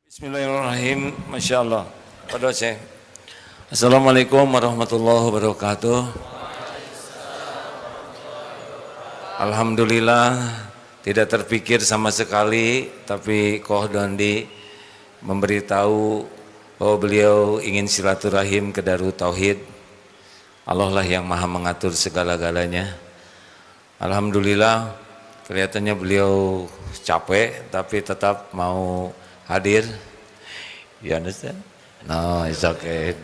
Bismillahirrahmanirrahim. Masya Allah. Pada saya. Assalamualaikum warahmatullahi wabarakatuh. Alhamdulillah tidak terpikir sama sekali, tapi Koh Dondi memberitahu bahwa beliau ingin silaturahim ke Darut Tauhid. Allah lah yang maha mengatur segala-galanya. Alhamdulillah kelihatannya beliau capek tapi tetap mau hadir. You understand? No, it's okay.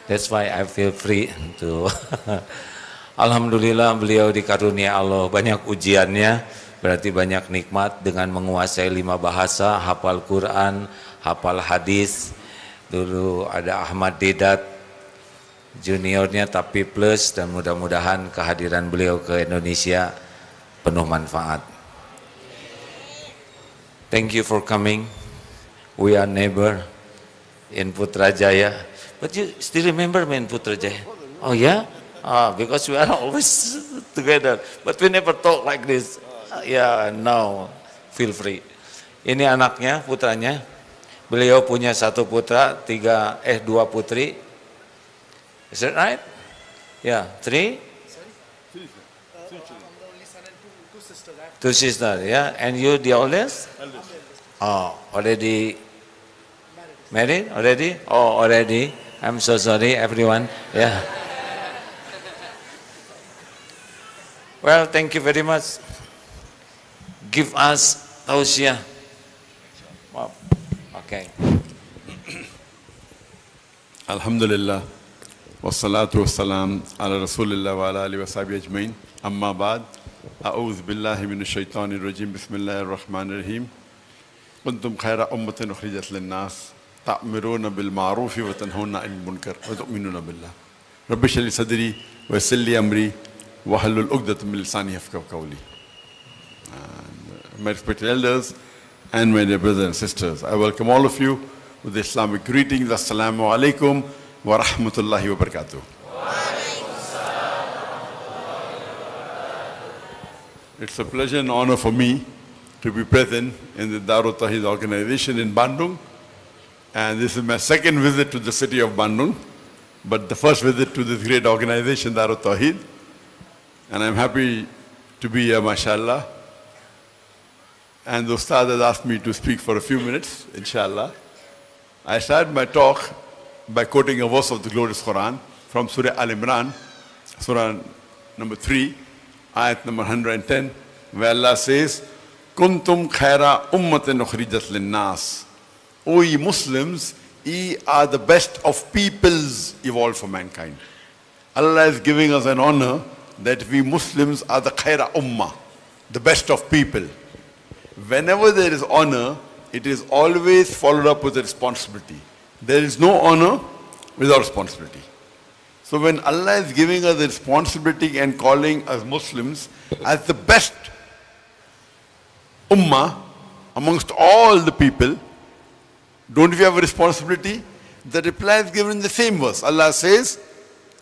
That's why I feel free to. Alhamdulillah beliau dikarunia Allah banyak ujiannya, berarti banyak nikmat dengan menguasai 5 bahasa, hafal Quran, hafal hadis. Dulu ada Ahmad Dedat juniornya tapi plus, dan mudah-mudahan kehadiran beliau ke Indonesia penuh manfaat. Thank you for coming. We are neighbor in Putrajaya, but you still remember me in Putrajaya? Oh yeah, because we are always together, but we never talk like this. Yeah, no, feel free. Ini anaknya, putranya. Beliau punya 1 putra, 2 putri. Is that right? Yeah, 3. 2 sisters. Yeah, and you the oldest? Oh, already married already? Oh, already. I'm so sorry, everyone. Yeah. Well, thank you very much. Give us tausiah. Wow. Okay. Alhamdulillah. Wassalatu wassalam ala Rasulillah wa ala alihi wa sahbihi ajmain. Amma ba'd. A'udhu billahi minash shaitanir rajim. Bismillahirrahmanirrahim. Kuntum khaira ummatin ukhrijat lin-nas. ta'miruna bil ma'rufi wa tanhauna 'anil munkar wa tu'minuna billah. Rabbi shrah li sadri wa yassir li amri wa hlul 'uqdatam min lisani yafqahu qawli. My respected elders and my dear brothers and sisters, I welcome all of you with the Islamic greetings. Assalamu alaikum wa rahmatullahi wa barakatuh. It's a pleasure and honor for me to be present in the Darut Tauhid organization in Bandung. And this is my 2nd visit to the city of Bandung, but the first visit to this great organization, Darut Tauhid. And I'm happy to be here, mashallah. And the Ustad has asked me to speak for a few minutes, inshallah. I started my talk by quoting a verse of the glorious Quran from Surah Al-Imran, Surah number 3, ayat number 110, where Allah says, Kuntum khaira ummatin ukhrijat lin-nas. O ye Muslims, ye are the best of peoples evolved for mankind. Allah is giving us an honor that we Muslims are the khaira ummah, the best of people. Whenever there is honor, it is always followed up with a responsibility. There is no honor without responsibility. So when Allah is giving us the responsibility and calling us Muslims as the best ummah amongst all the people, don't we have a responsibility? The reply is given in the same verse. Allah says,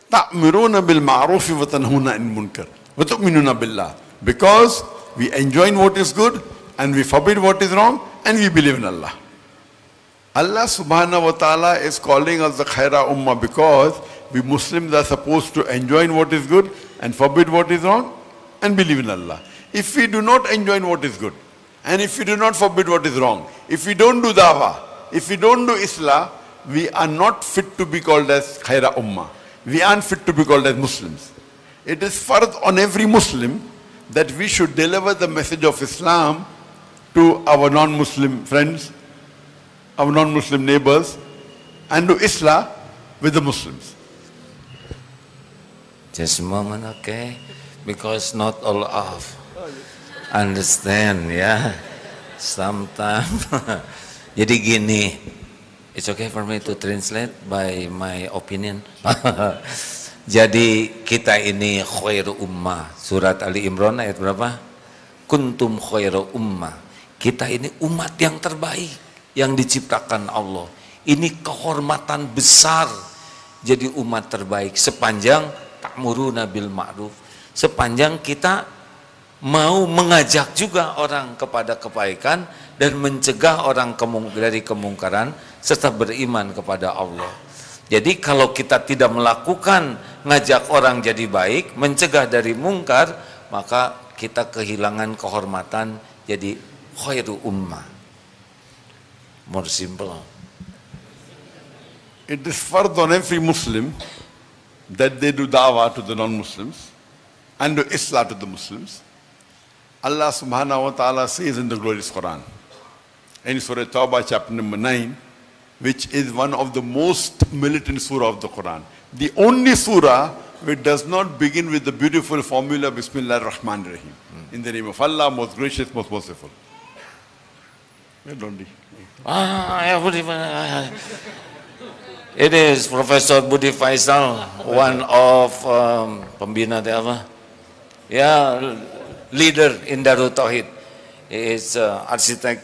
ta'miruna bil ma'rufi wa tanhuna 'anil munkar wa tu'minuna billah. Because we enjoin what is good and we forbid what is wrong and we believe in Allah. Allah subhanahu wa ta'ala is calling us the khaira ummah because we Muslims are supposed to enjoin what is good and forbid what is wrong and believe in Allah. If we do not enjoin what is good and if we do not forbid what is wrong, if we don't do dawah, if we don't do Islah, we are not fit to be called as khaira ummah. We aren't fit to be called as Muslims. It is fard on every Muslim that we should deliver the message of Islam to our non-Muslim friends, our non-Muslim neighbors, and do Islah with the Muslims. Just a moment, okay? Because not all of understand, ya. Sometimes. Jadi gini, it's okay for me to translate by my opinion. Jadi kita ini khairu ummah. Surat Ali Imran ayat berapa? Kuntum khairu ummah. Kita ini umat yang terbaik yang diciptakan Allah. Ini kehormatan besar jadi umat terbaik sepanjang ta'muruna bil ma'ruf. Sepanjang kita mau mengajak juga orang kepada kebaikan dan mencegah orang dari kemungkaran serta beriman kepada Allah. Jadi kalau kita tidak melakukan ngajak orang jadi baik, mencegah dari mungkar, maka kita kehilangan kehormatan jadi khairu ummah. More simple. It is fard on every Muslim that they do da'wah to the non-Muslims and do Islah to the Muslims. Allah subhanahu wa ta'ala says in the glorious Quran, in Surah Tawbah chapter number 9, which is one of the most militant surah of the Quran. The only surah which does not begin with the beautiful formula Bismillah ar-Rahman ar-Rahim. In the name of Allah, most gracious, most merciful. Where don't we? It is Professor Budi Faisal, one of pembina apa? Yeah, leader in Darut Tauhid. He is architect,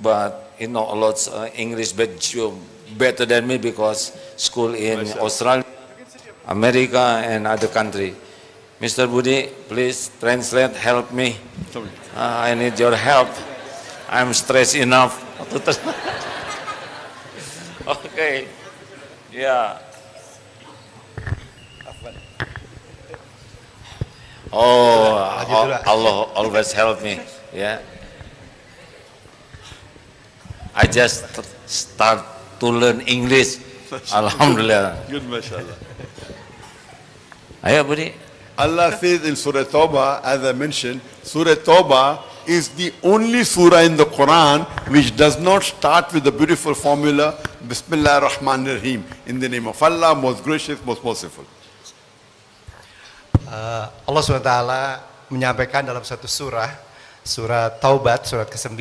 but he know a lot English, but better than me because school in Australia, America, and other country. Mr. Budi, please translate, help me. I need your help. I'm stressed enough. Okay. Yeah. Oh, Allah always help me. Yeah. I just start to learn English. Alhamdulillah. Good, mashallah. Ayo, Budi. Allah says in Surah Tawbah, as I mentioned, Surah Tawbah is the only surah in the Quran which does not start with the beautiful formula Bismillah ar-Rahman ar-Rahim, in the name of Allah, most gracious, most merciful. Allah SWT menyampaikan dalam satu surah, surah Taubat, surat ke-9,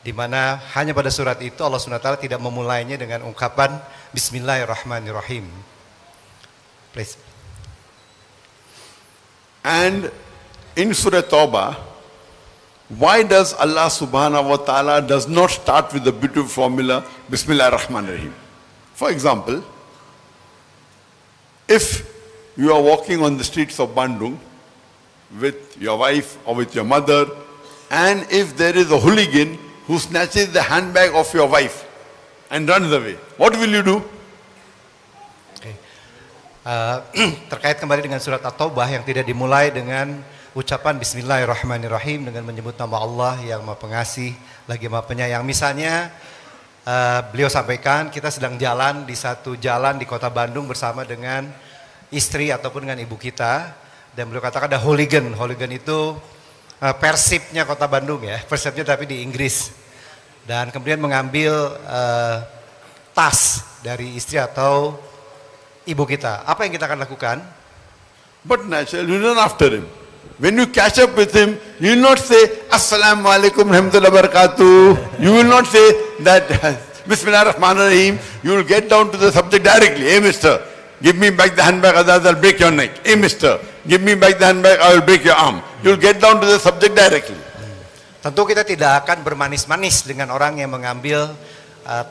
di mana hanya pada surat itu Allah SWT tidak memulainya dengan ungkapan Bismillahirrahmanirrahim. Please. And in Surah Tawbah, why does Allah subhanahu wa ta'ala does not start with the beautiful formula Bismillah ar-Rahman ar-Rahim? For example, if you are walking on the streets of Bandung with your wife or with your mother, and if there is a hooligan who snatches the handbag of your wife and runs away, what will you do? Okay. Terkait kembali dengan surat At-Taubah yang tidak dimulai dengan ucapan Bismillahirrahmanirrahim dengan menyebut nama Allah yang Maha Pengasih lagi Maha Penyayang. Misalnya beliau sampaikan kita sedang jalan di satu jalan di kota Bandung bersama dengan istri ataupun dengan ibu kita, dan beliau katakan ada hooligan. Hooligan itu Persibnya kota Bandung ya, Persibnya tapi di Inggris, dan kemudian mengambil tas dari istri atau ibu kita. Apa yang kita akan lakukan? But naturally, you run after him. When you catch up with him, you will not say, Assalamu alaikum rahmatullahi wabarakatuh. You will not say that, Bismillah ar-Rahman ar-Rahim. You will get down to the subject directly. Hey, mister, give me back the handbag, otherwise I'll break your neck. Hey, mister, give me back the handbag, I will break your arm. You will get down to the subject directly. Tentu kita tidak akan bermanis-manis dengan orang yang mengambil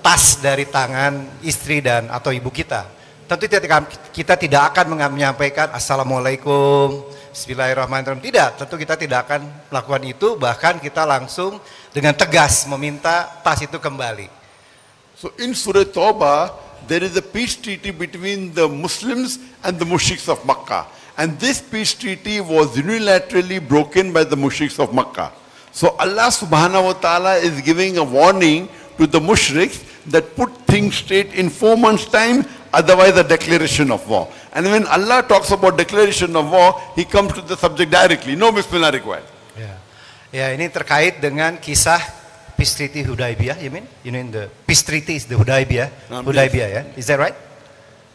tas dari tangan istri dan atau ibu kita. Tentu kita tidak akan menyampaikan Assalamualaikum, Bismillahirrahmanirrahim. Tidak, tentu kita tidak akan melakukan itu. Bahkan kita langsung dengan tegas meminta tas itu kembali. So in Surah Tawbah, there is a peace treaty between the Muslims and the mushriks of Makkah. And this peace treaty was unilaterally broken by the mushriks of Makkah. So Allah subhanahu wa ta'ala is giving a warning to the mushriks that put things straight in 4 months' time, otherwise a declaration of war. And when Allah talks about declaration of war, He comes to the subject directly. No Bismillah required. Ya, ini terkait dengan kisah Peace Treaty Hudaybiyah. You mean the Peace Treaty is the Hudaybiyah. Hudaybiyah, ya, is that right?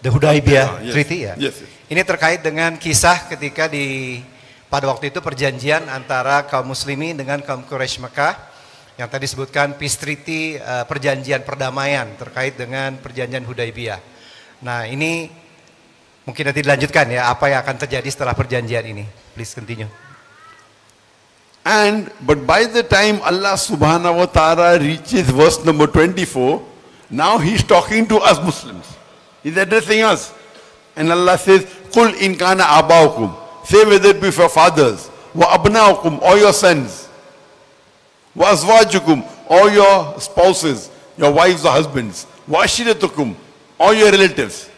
The Hudaybiyah Treaty, ya. Yes. Ini terkait dengan kisah ketika pada waktu itu perjanjian antara kaum muslimin dengan kaum Quraisy Mekah yang tadi disebutkan Peace Treaty, perjanjian perdamaian terkait dengan perjanjian Hudaybiyah. Nah, ini mungkin nanti dilanjutkan ya, apa yang akan terjadi setelah perjanjian ini. Please continue. But by the time Allah subhanahu wa ta'ala reaches verse number 24, now He's talking to us Muslims. He's addressing us. And Allah says, Qul in kana abaukum. Say whether it be for fathers, wa abnaukum, or your sons. Wa azwajukum, all your spouses, your wives or husbands. Wa ashiratukum, all your relatives.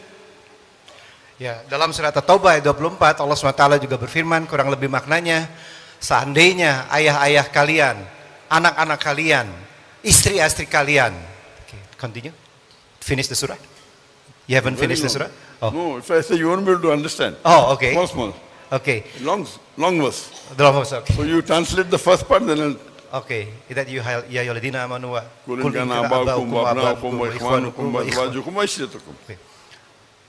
Ya, dalam surat At-Taubah ayat 24 Allah SWT juga berfirman, kurang lebih maknanya, seandainya ayah-ayah kalian, anak-anak kalian, istri-istri kalian. Okay, continue. Finish the surah. You haven't finished the surah? Oh. No, if I say you won't be able to understand. Oh, okay. Small. Okay. Long verse. Okay. So you translate the first part, then I'll... Okay. That you ya ayyuhalladzina amanu wa Qul in kana aba'ukum wa abna'ukum wa ikhwanukum wa azwajukum wa ashiratukum.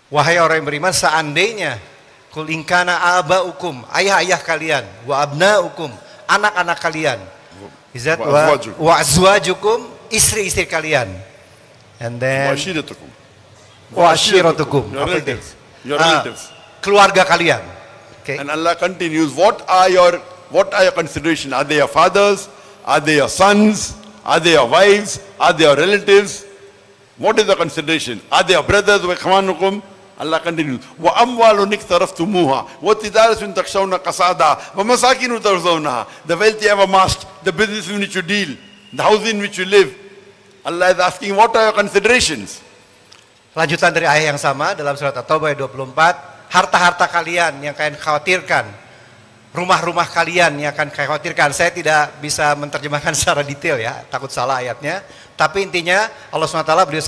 Wahai orang yang beriman, seandainya kul in kana aba'ukum, ayah-ayah kalian, wa abna'ukum, anak-anak kalian, izat wa azwajukum, istri-istri kalian, and then wa ashiratukum, your relatives, keluarga kalian. Okay. And Allah continues, what are your consideration? Are they your fathers? Are they your sons? Are they your wives? Are they your relatives? What is the consideration? Are they your brothers? Wa ikhwanukum? Allah continues, wa amwalun iktaraftumuha wa tijaratun takshawna kasada wa masakinu tarzawnaha. The wealth you have amassed, the business in which you deal, the house in which you live. Allah is asking, what are your considerations? Lanjutan dari ayat yang sama dalam surat At-Taubah ayat 24, harta-harta kalian yang kalian khawatirkan, rumah-rumah kalian yang akan khawatirkan. Saya tidak bisa menerjemahkan secara detail ya, takut salah ayatnya. Tapi intinya Allah SWT beliau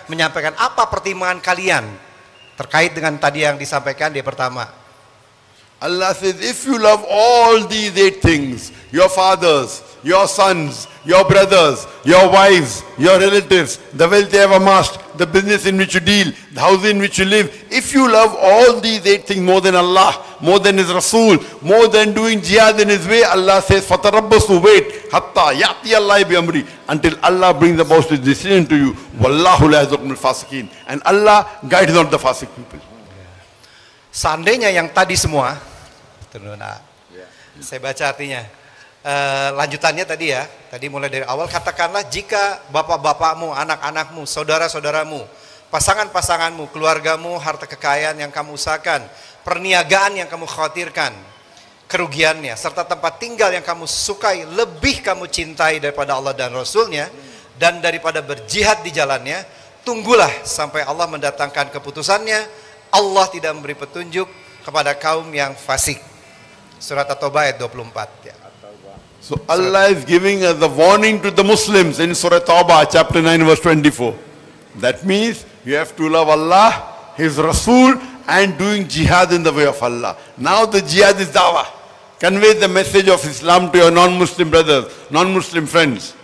menyampaikan apa pertimbangan kalian terkait dengan tadi yang disampaikan di pertama. Allah says, if you love all these 8 things, your fathers, your sons, your brothers, your wives, your relatives, the wealth you have amassed, the business in which you deal, the house in which you live, if you love all these 8 things more than Allah, more than His Rasul, more than doing jihad in His way, Allah says, fatarabbasu, wait, hatta ya'ti Allah bi amri, until Allah brings about His decision to you. Wallahu la yahdil fasiqin. And Allah guides not the fasiq people. Seandainya yang tadi semua, saya baca artinya, lanjutannya tadi ya, tadi mulai dari awal, katakanlah jika bapak-bapakmu, anak-anakmu, saudara-saudaramu, pasangan-pasanganmu, keluargamu, harta kekayaan yang kamu usahakan, perniagaan yang kamu khawatirkan, kerugiannya, serta tempat tinggal yang kamu sukai, lebih kamu cintai daripada Allah dan Rasulnya, dan daripada berjihad di jalannya, tunggulah sampai Allah mendatangkan keputusannya. Allah tidak memberi petunjuk kepada kaum yang fasik. Surat At-Taubah ayat 24 ya. So Allah is giving us the warning to the Muslims in Surah Tawbah chapter 9 verse 24. That means you have to love Allah, His Rasul, and doing jihad in the way of Allah. Now the jihad is dawah. Convey the message of Islam to your non-Muslim brothers, non-Muslim friends.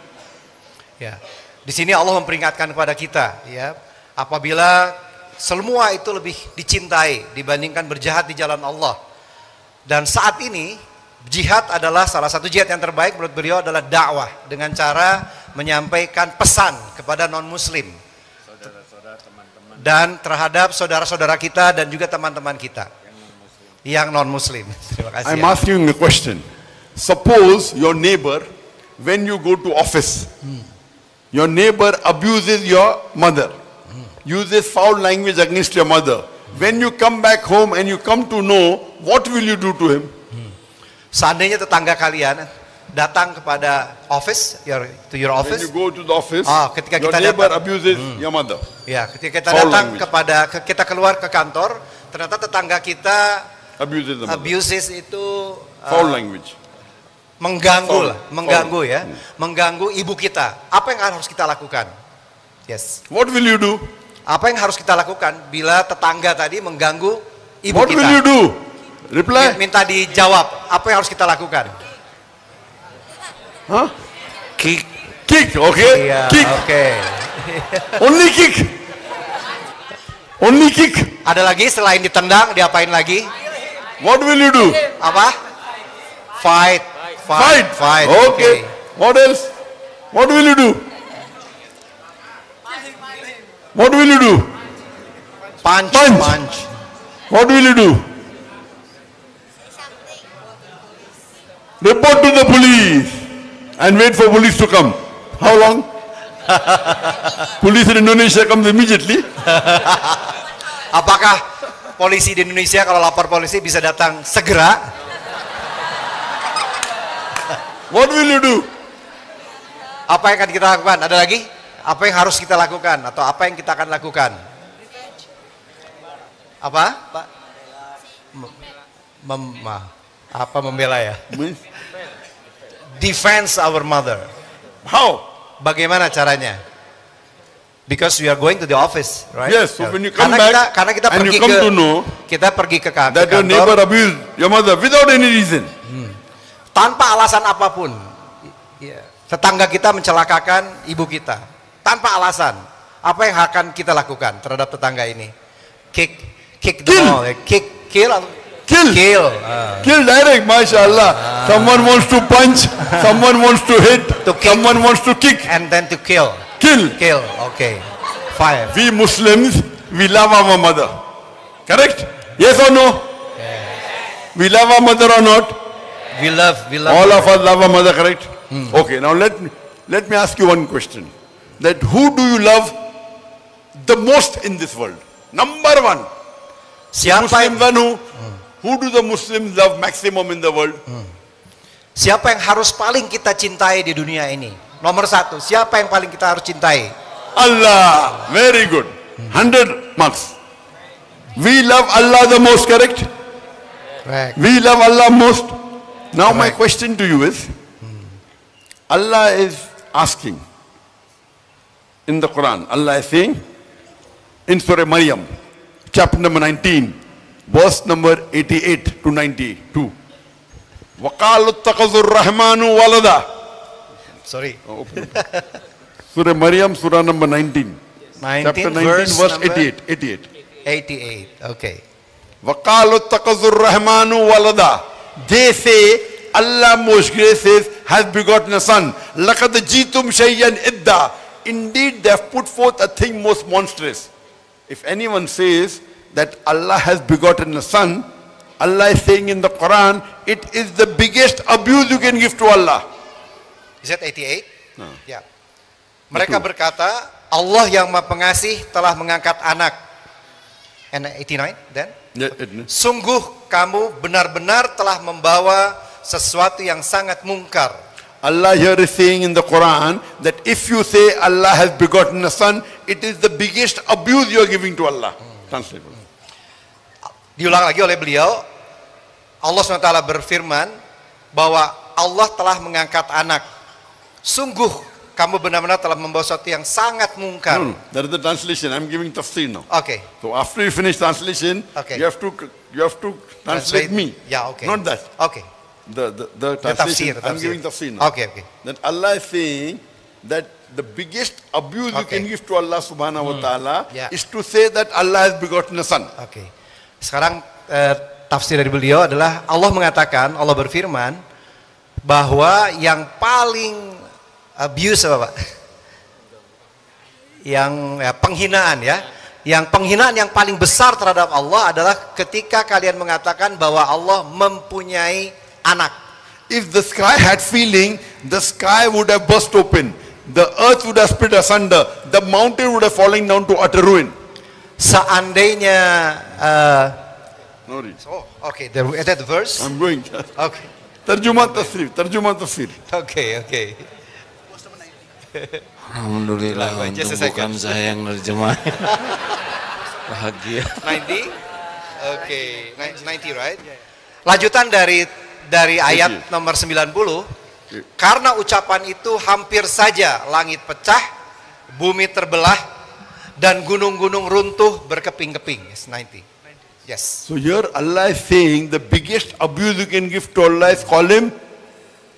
Ya. Di sini Allah memperingatkan kepada kita ya, apabila semua itu lebih dicintai dibandingkan berjihad di jalan Allah. Dan saat ini jihad adalah salah satu jihad yang terbaik menurut beliau adalah dakwah dengan cara menyampaikan pesan kepada non-muslim dan terhadap saudara-saudara kita dan juga teman-teman kita yang non-muslim. Terima kasih. I'm asking a question. Suppose your neighbor, when you go to office, your neighbor abuses your mother, uses foul language against your mother. When you come back home and you come to know, what will you do to him? Seandainya tetangga kalian datang kepada office, to your office. When you go to the office, ketika your kita neighbor datang, abuses your mother. Ya, ketika kita datang kita keluar ke kantor, ternyata tetangga kita abuses itu foul language. Mengganggu ya, mengganggu ibu kita. Apa yang harus kita lakukan? Yes. What will you do? Apa yang harus kita lakukan bila tetangga tadi mengganggu ibu What kita? What will you do? Reply. Minta dijawab. Apa yang harus kita lakukan? Huh? Kick. Kick, okay? Iya, kick. Okay. Only kick. Only kick. Ada lagi selain ditendang, diapain lagi? What will you do? Apa? Fight. Okay. What else? What will you do? What will you do? Punch. What will you do? Report to the police and wait for police to come. How long? Police in Indonesia comes immediately. Apakah polisi di Indonesia kalau lapor polisi bisa datang segera? What will you do? Apa yang akan kita lakukan? Ada lagi? Apa yang harus kita lakukan? Atau apa yang kita akan lakukan? Apa, Pak? Apa membela ya? Defense our mother. How? Bagaimana caranya? Because we are going to the office, right? Yes, so when you come karena back kita and you pergi come ke, to know kita pergi ke that your neighbor kantor abused your mother without any reason. tanpa alasan apapun. Tetangga kita mencelakakan ibu kita tanpa alasan. Apa yang akan kita lakukan terhadap tetangga ini? Kick them all, kill. Kill direct, mashallah. Someone wants to punch, someone wants to hit, someone wants to kick. And then to kill. Kill. Okay. Fire. We Muslims, we love our mother. Correct? Yes or no? Yes. We love our mother or not? We love. All of us love our mother, correct? Okay, now let me ask you one question. That who do you love the most in this world? Number one. Siapa yang Who do the Muslims love maximum in the world? Siapa yang harus paling kita cintai di dunia ini? Nomor satu, siapa yang paling kita harus cintai? Allah. Very good. 100 marks. We love Allah the most, correct? Correct. We love Allah most. Now my question to you is, Allah is asking in the Quran, Allah is saying in Surah Maryam, chapter number 19, verse number 88 to 92. وَقَالُوا اتَّخَذُوا الرَّحْمَنُ وَلَدًا. Sorry. Surah Maryam, Surah number 19. 19 Chapter 19, verse 88. Okay. وَقَالُوا اتَّخَذُوا الرَّحْمَنُ وَلَدًا. They say, Allah most gracious has begotten a son. لَقَدْ جِئْتُمْ شَيْئًا إِدًّا. Indeed, they have put forth a thing most monstrous. If anyone says that Allah has begotten a son, Allah is saying in the Quran, it is the biggest abuse you can give to Allah. Is that 88? Ya. Mereka berkata, Allah yang Maha Pengasih telah mengangkat anak. And 89 then? Sungguh kamu benar-benar telah membawa sesuatu yang sangat mungkar. Allah here is saying in the Quran that if you say Allah has begotten a son, it is the biggest abuse you are giving to Allah. Translate. Diulang lagi oleh beliau, Allah SWT berfirman bahwa Allah telah mengangkat anak. Sungguh kamu benar-benar telah membawa sesuatu yang sangat mungkar. No, that is the translation. I'm giving tafsir now. Okay. So after you finish translation, Okay. you have to translate me. Yeah, okay. Not that. Okay. The translation. Tafsir. I'm giving tafsir now. Okay. That Allah is saying that the biggest abuse you can give to Allah subhanahu wa ta'ala is to say that Allah has begotten a son. Okay. Sekarang tafsir dari beliau adalah Allah mengatakan, Allah berfirman bahwa yang paling abuse apa Pak? Yang penghinaan ya. Yang penghinaan yang paling besar terhadap Allah adalah ketika kalian mengatakan bahwa Allah mempunyai anak. If the sky had feeling, the sky would have burst open. The earth would have split asunder. The mountain would have fallen down to utter ruin. Seandainya Okay. Is that the verse? I'm going. Okay. Terjemah tafsir. Okay. Alhamdulillah, untung bukan saya yang nerjemah. Bahagia. 90? Okay, 90 right? Lanjutan dari ayat nomor 90. Karena ucapan itu hampir saja langit pecah, bumi terbelah, dan gunung-gunung runtuh berkeping-keping. Yes, 90. Yes. So here Allah is saying the biggest abuse you can give to Allah is call him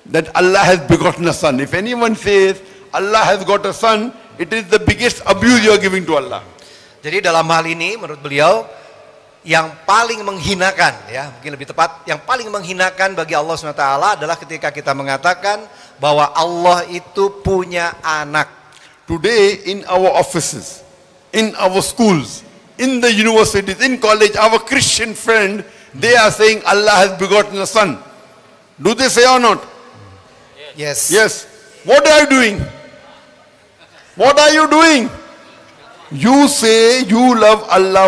that Allah has begotten a son. If anyone says Allah has got a son, it is the biggest abuse you are giving to Allah. Jadi dalam hal ini menurut beliau yang paling menghinakan ya, mungkin lebih tepat, yang paling menghinakan bagi Allah SWT adalah ketika kita mengatakan bahwa Allah itu punya anak. Today in our offices, in our schools, in the universities, in college, our Christian friend, they are saying Allah has begotten a son. Do they say or not? Yes. Yes. What are you doing? What are you doing? You say you love Allah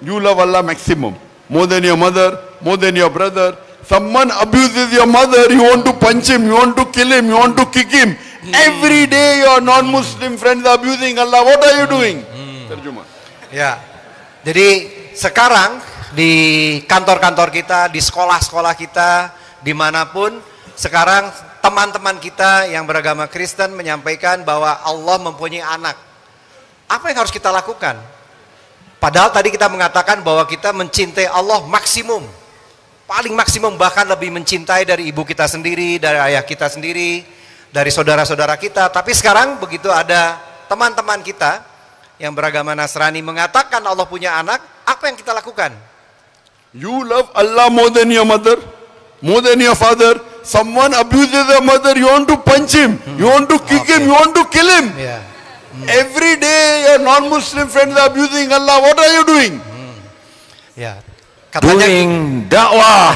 you love Allah maximum, more than your mother, more than your brother. Someone abuses your mother, you want to punch him, you want to kill him, you want to kick him, Every day your non-Muslim friends are abusing Allah. What are you doing? Terjemah. Ya. Jadi sekarang di kantor-kantor kita, di sekolah-sekolah kita, dimanapun, sekarang teman-teman kita yang beragama Kristen menyampaikan bahwa Allah mempunyai anak. Apa yang harus kita lakukan? Padahal tadi kita mengatakan bahwa kita mencintai Allah maksimum, paling maksimum, bahkan lebih mencintai dari ibu kita sendiri, dari ayah kita sendiri, dari saudara-saudara kita. Tapi sekarang begitu ada teman-teman kita yang beragama Nasrani mengatakan Allah punya anak, apa yang kita lakukan? You love Allah more than your mother, more than your father. Someone abuses your mother, you want to punch him, you want to kick him, you want to kill him. Yeah. Every day your non-Muslim friends are abusing Allah. What are you doing? Ya, katanya Doing dakwah.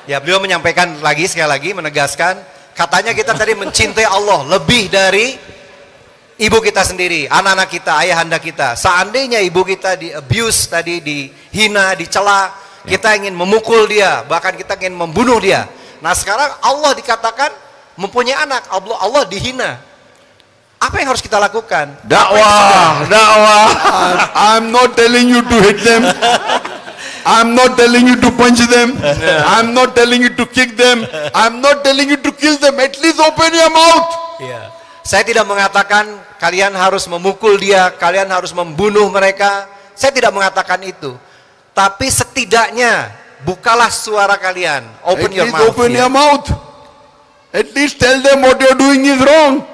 ya, beliau menyampaikan lagi, sekali lagi menegaskan, katanya kita tadi mencintai Allah lebih dari ibu kita sendiri, anak-anak kita, ayahanda kita. Seandainya ibu kita di abuse tadi, dihina, dicela, kita ingin memukul dia, bahkan kita ingin membunuh dia. Nah sekarang Allah dikatakan mempunyai anak, Allah dihina. Apa yang harus kita lakukan? Dakwah, dakwah. I'm not telling you to hit them. I'm not telling you to punch them. I'm not telling you to kick them. I'm not telling you to kill them. At least open your mouth. Ya. Saya tidak mengatakan kalian harus memukul dia, kalian harus membunuh mereka. Saya tidak mengatakan itu. Tapi setidaknya bukalah suara kalian. Open your mouth. Open ya. your mouth. At least tell them what you're doing is wrong.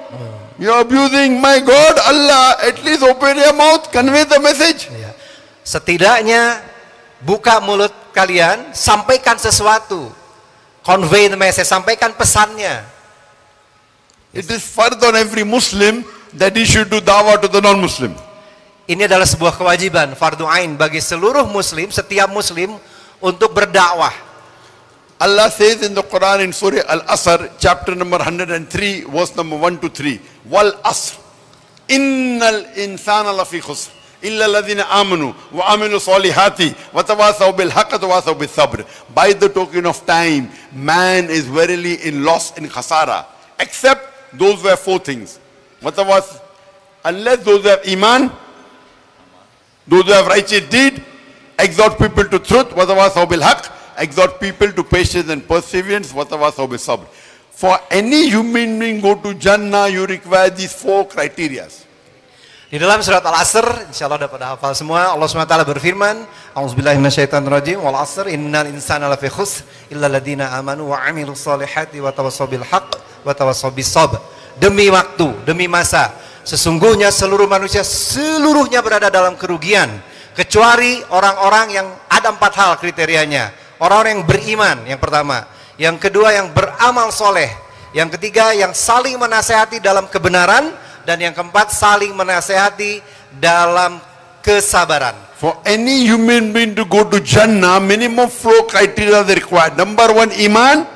You're abusing my God, Allah. At least open your mouth. Convey the message. Ya. Setidaknya buka mulut kalian, sampaikan sesuatu. Convey the message, sampaikan pesannya. It is fard on every Muslim that he should do dawah to the non-Muslim. Ini adalah sebuah kewajiban, fardu ain bagi seluruh muslim, setiap muslim untuk berdakwah. Allah says in the Quran in Surah Al-Asr, chapter number 103, verse number 1 to 3, Wal Asr, Innal insana lafi khusr, illa alladhina amanu wa amilu salihati wa tawasaw bil haqq wa tawasaw bis sabr. By the token of time, man is verily in loss and khasara, except those who have four things. Unless those who have iman, those who have righteous deed, exhort people to truth, wa tawasaw bil haqq, exhort people to patience and perseverance, wa tawasaw bis sabr. For any human being go to Jannah, you require these four criteria. Di dalam surat Al-Asr, insyaallah dapat hafal semua, Allah SWT berfirman, A'udzubillahi minasyaitonirrajim, wal 'asr innal insana lafi khusr illa alladziina amanu wa 'amilus solihati wa tawassaw bil haqq wa tawassaw bis sabr. Demi waktu, demi masa, sesungguhnya seluruh manusia seluruhnya berada dalam kerugian, kecuali orang-orang yang ada 4 hal kriterianya. Orang-orang yang beriman, yang pertama. Yang kedua yang beramal soleh. Yang ketiga yang saling menasehati dalam kebenaran. Dan yang keempat saling menasehati dalam kesabaran. For any human being to go to Jannah, minimum 4 criteria are required. Number 1, iman.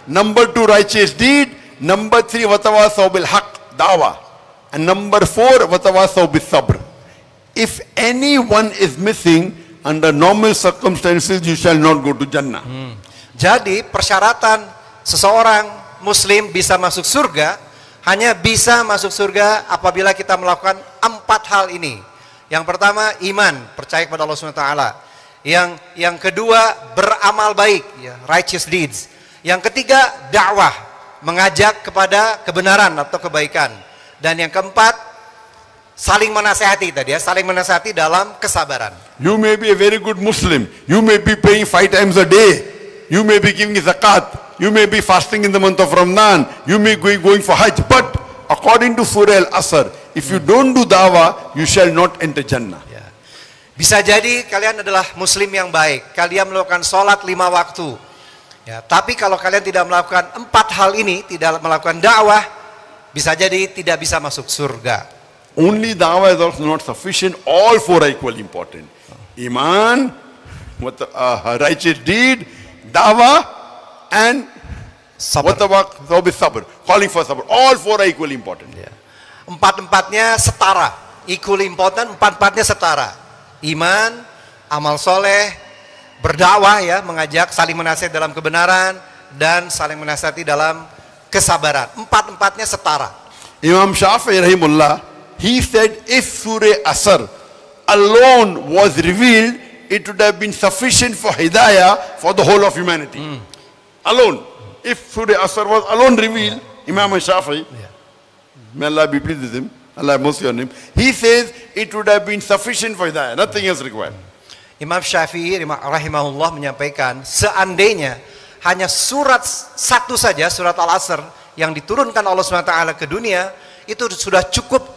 Number 2, righteous deed. Number 3, watawasaw bil haqq, dawah. And number 4, watawasaw bis sabr. If anyone is missing, under normal circumstances, you shall not go to Jannah. Jadi persyaratan seseorang muslim bisa masuk surga hanya bisa masuk surga apabila kita melakukan 4 hal ini. Yang pertama iman, percaya kepada Allah SWT. Yang kedua beramal baik, ya, righteous deeds. Yang ketiga dakwah, mengajak kepada kebenaran atau kebaikan. Dan yang keempat saling menasehati tadi ya, saling menasehati dalam kesabaran. You may be a very good Muslim. You may be praying 5 times a day. You may be giving zakat. You may be fasting in the month of Ramadan. You may be going for Hajj. But according to Surah Al-Asr, if you don't do dawah, you shall not enter Jannah. Ya. Bisa jadi kalian adalah muslim yang baik. Kalian melakukan sholat 5 waktu. Ya, tapi kalau kalian tidak melakukan 4 hal ini, tidak melakukan dakwah, bisa jadi tidak bisa masuk surga. Only dawah is also not sufficient. All 4 are equally important. Iman, righteous deed, dawah, and sabr. Calling for sabr. All 4 are equally important. Ya. 4-4-nya setara, equally important. 4-4-nya setara. Iman, amal soleh, berdakwah ya, mengajak, saling menasihati dalam kebenaran dan saling menasihati dalam kesabaran. Empat-empatnya setara. Imam Shafi'i rahimullah, he said if Surah Asr alone was revealed, it would have been sufficient for hidayah for the whole of humanity. Alone. If Surah Asr was alone revealed, Imam Shafi'i, may Allah be pleased with him, Allah have mercy on him, he says it would have been sufficient for hidayah, nothing else required. Imam Syafi'i rahimahullah menyampaikan, seandainya hanya surat satu saja, surat Al-Asr, yang diturunkan Allah SWT ke dunia, itu sudah cukup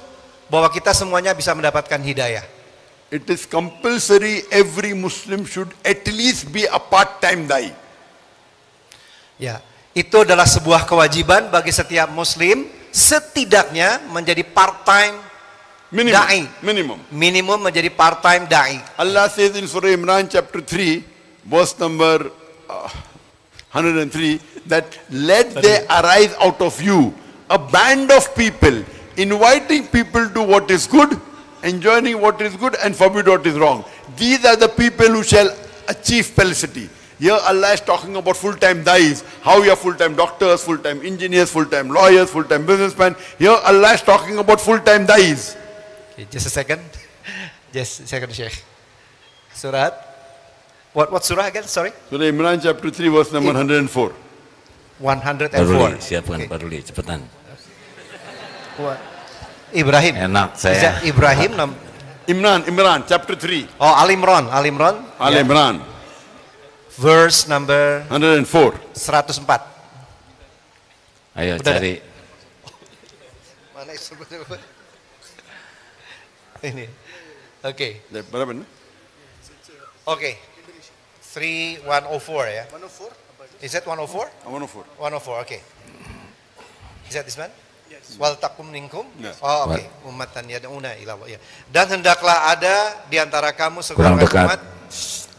bahwa kita semuanya bisa mendapatkan hidayah. It is compulsory every Muslim should at least be a part-time da'i. Ya, itu adalah sebuah kewajiban bagi setiap Muslim, setidaknya menjadi part-time da'i. Minimum menjadi part-time da'i. Allah says in Surah Imran chapter 3, verse number 103, that let there arise out of you a band of people, inviting people to what is good, enjoining what is good, and forbid what is wrong. These are the people who shall achieve felicity. Here Allah is talking about full-time da'is, how we are full-time doctors, full-time engineers, full-time lawyers, full-time businessmen. Here Allah is talking about full-time da'is. Okay, just a second. Just a second, Sheikh. Surat. What surah again? Sorry. Surah Imran chapter 3 verse number 104. 104. Paruli, siapkan Paruli, cepetan. Ibrahim. Enak saya. Ibrahim. Imran chapter 3. Oh, Al-Imran. Al-Imran. Verse number 104. 104. Ayo Udah cari. Mana ini? Oke. Berapa nih? Oke. 3104 ya. 104? Is that 104? 104. 104, okay. Is that this man? Yes. Wal takum minkum? Yes. Oh, oke. Okay. Ummatan yad'una ila Allah. Dan hendaklah ada di antara kamu segolongan umat.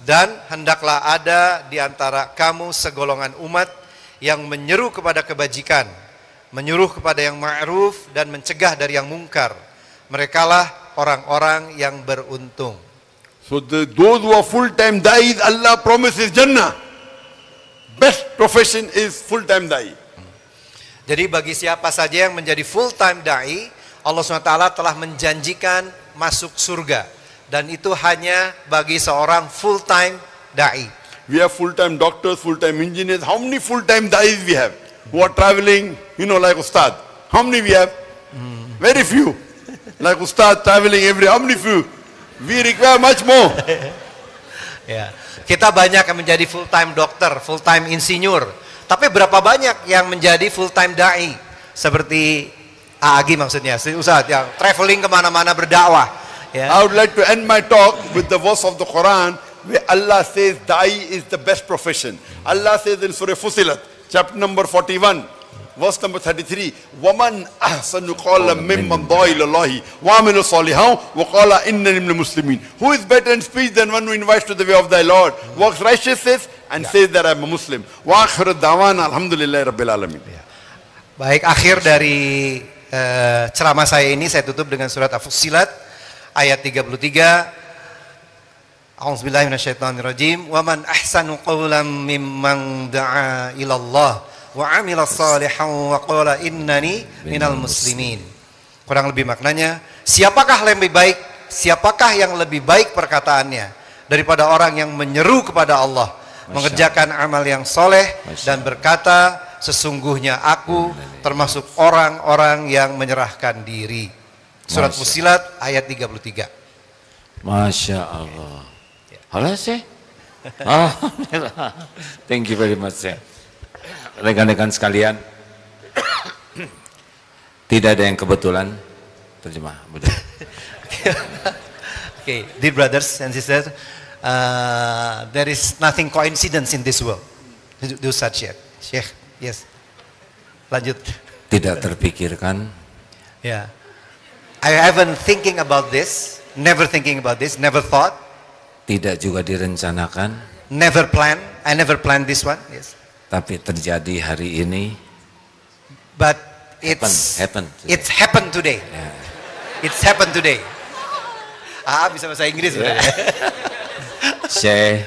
Dan hendaklah ada di antara kamu segolongan umat yang menyeru kepada kebajikan, menyuruh kepada yang ma'ruf dan mencegah dari yang mungkar. Merekalah orang-orang yang beruntung. So those who are full-time da'is, Allah promises Jannah. Best profession is full-time da'i. Jadi bagi siapa saja yang menjadi full-time da'i, Allah SWT telah menjanjikan masuk surga. Dan itu hanya bagi seorang full-time da'i. We have full-time doctors, full-time engineers. How many full-time da'is we have? Who are traveling, like Ustad. How many we have? Very few. Like Ustad traveling how many few? We require much more. Ya, kita banyak yang menjadi full-time dokter, full-time insinyur. Tapi berapa banyak yang menjadi full-time da'i? Seperti Agi maksudnya, Ustaz yang traveling kemana-mana berdakwah. Ya. I would like to end my talk with the verse of the Quran where Allah says da'i is the best profession. Allah says in Surah Fusilat, chapter number 41, verse number 33, وَمَنْ أَحْسَنُ قَوْلًا مِمَّنْ دَعَا إِلَى اللَّهِ وَعَمِلَ صَالِحًا وَقَالَ إِنَّنِي مِنَ الْمُسْلِمِينَ. Who is better in speech than one who invites to the way of thy Lord, works righteousness and says that I am a Muslim. وَآخِرُ الدَّعْوَانَا الْحَمْدُ لِلَّهِ رَبِّ الْعَالَمِينَ. Baik, akhir dari ceramah saya ini saya tutup dengan surat Al-Fussilat ayat 33. A'udzubillahi minasyaitonirrajim. Wa man ahsanu qawlan mimman da'a ila Allah wa 'amila shalihan wa qala innani minal muslimin. Kurang lebih maknanya, siapakah yang lebih baik perkataannya daripada orang yang menyeru kepada Allah, mengerjakan amal yang soleh dan berkata, sesungguhnya aku termasuk orang-orang yang menyerahkan diri. Surat Fussilat ayat 33. Masya Allah. Halo sih. Alhamdulillah. Thank you very much ya. Rekan-rekan sekalian, tidak ada yang kebetulan. Terjemah, betul. Okay, dear brothers and sisters, there is nothing coincidence in this world. Do such yet, Sheikh. Yes. Lanjut. Tidak terpikirkan. Yeah. I haven't thinking about this, never thinking about this, never thought. Tidak juga direncanakan. Never plan. I never planned this one. Yes. Tapi terjadi hari ini. But it's happened today. Yeah. It's happened today. Bisa bahasa Inggris ya. Syekh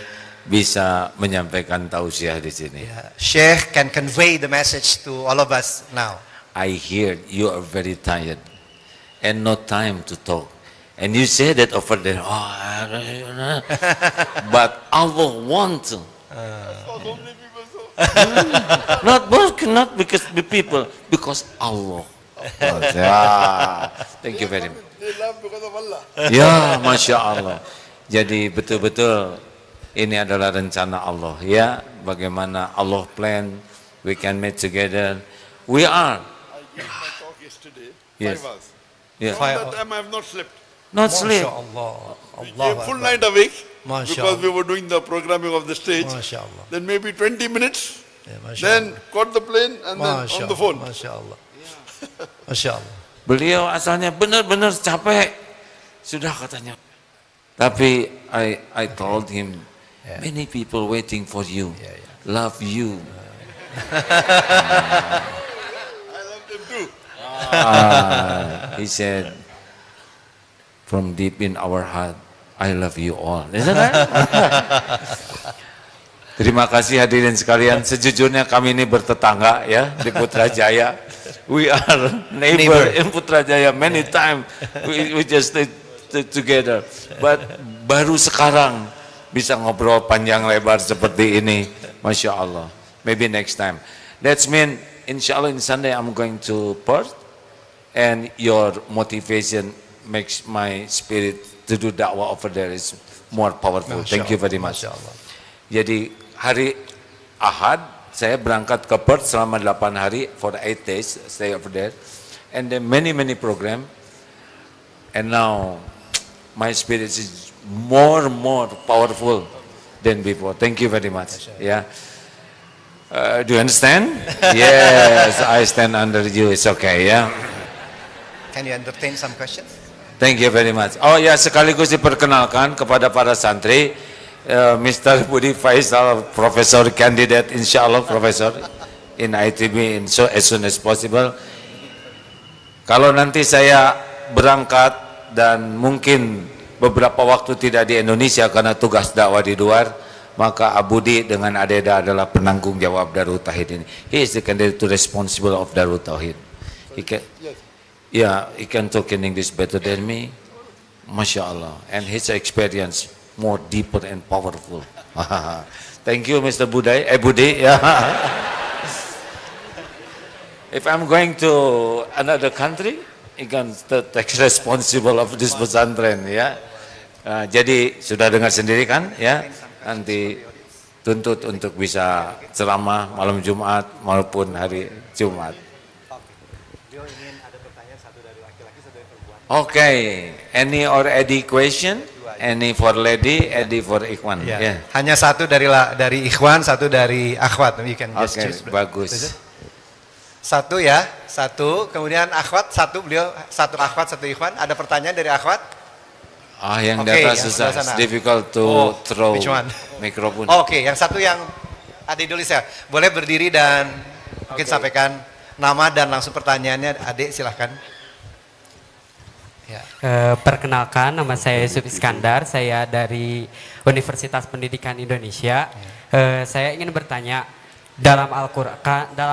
bisa menyampaikan tausiah di sini. Sheikh can convey the message to all of us now. I hear you are very tired and no time to talk. And you say that over there, but Allah wants to. Not because the people, because Allah. Thank you very much. They love because of Allah. Ya, Masya Allah. Jadi betul-betul ini adalah rencana Allah. Ya, bagaimana Allah plan, we can meet together. We are. I gave my talk yesterday, Yes. 5 hours. Yeah. All that time I have not slept. Not sleep. Allah. We came full night awake Masya because we Allah. were doing the programming of the stage. Masya Allah. Then maybe 20 minutes, Masya then caught the plane and then on the phone. Masya Allah. Masya Allah. Beliau asalnya benar-benar capek. Sudah katanya. Tapi I told him, many people waiting for you. Love you. I love them too. He said, from deep in our heart, I love you all. Isn't that? Terima kasih hadirin sekalian. Sejujurnya kami ini bertetangga ya di Putrajaya. We are neighbor in Putrajaya many times. We just stay together. But baru sekarang bisa ngobrol panjang lebar seperti ini. Masya Allah. Maybe next time. That's mean insya Allah in Sunday I'm going to Perth. And your motivation makes my spirit to do dakwah over there is more powerful. Thank you very much. Jadi hari Ahad saya berangkat ke Perth selama 8 hari for 8 days stay over there, and then many program, and now my spirit is more powerful than before. Thank you very much. Yeah. Do you understand? Yes, I stand under you. It's okay. Yeah. Can you entertain some questions? Thank you very much. Oh ya, sekaligus diperkenalkan kepada para santri, Mr. Budi Faisal, Professor Candidate, insya Allah Professor in ITB as soon as possible. Kalau nanti saya berangkat dan mungkin beberapa waktu tidak di Indonesia karena tugas dakwah di luar, maka Abudi dengan Adeda adalah penanggung jawab Darut Tauhid ini. He is the candidate to responsible of Darut Tauhid. He can talk in English better than me, Masya Allah, and his experience more deeper and powerful. Thank you, Mr. Budi. Yeah. If I'm going to another country, he can take responsible of this pesantren. Ya. Jadi sudah dengar sendiri kan, ya. Nanti tuntut untuk bisa ceramah malam Jumat maupun hari Jumat. Okay, any or any question? Any for lady, any for Ikhwan. Yeah. Hanya satu dari Ikhwan, satu dari Akhwat. You can just choose. Bagus. Satu ya, satu. Kemudian Akhwat, satu beliau, satu Akhwat, satu Ikhwan. Ada pertanyaan dari Akhwat? Yang data susah. It's difficult to throw mikrofon. Oke, yang satu yang adik dulu saya. Boleh berdiri dan mungkin sampaikan nama dan langsung pertanyaannya. Adik silahkan. Ya. Perkenalkan, nama saya Yusuf Iskandar, saya dari Universitas Pendidikan Indonesia. Saya ingin bertanya, dalam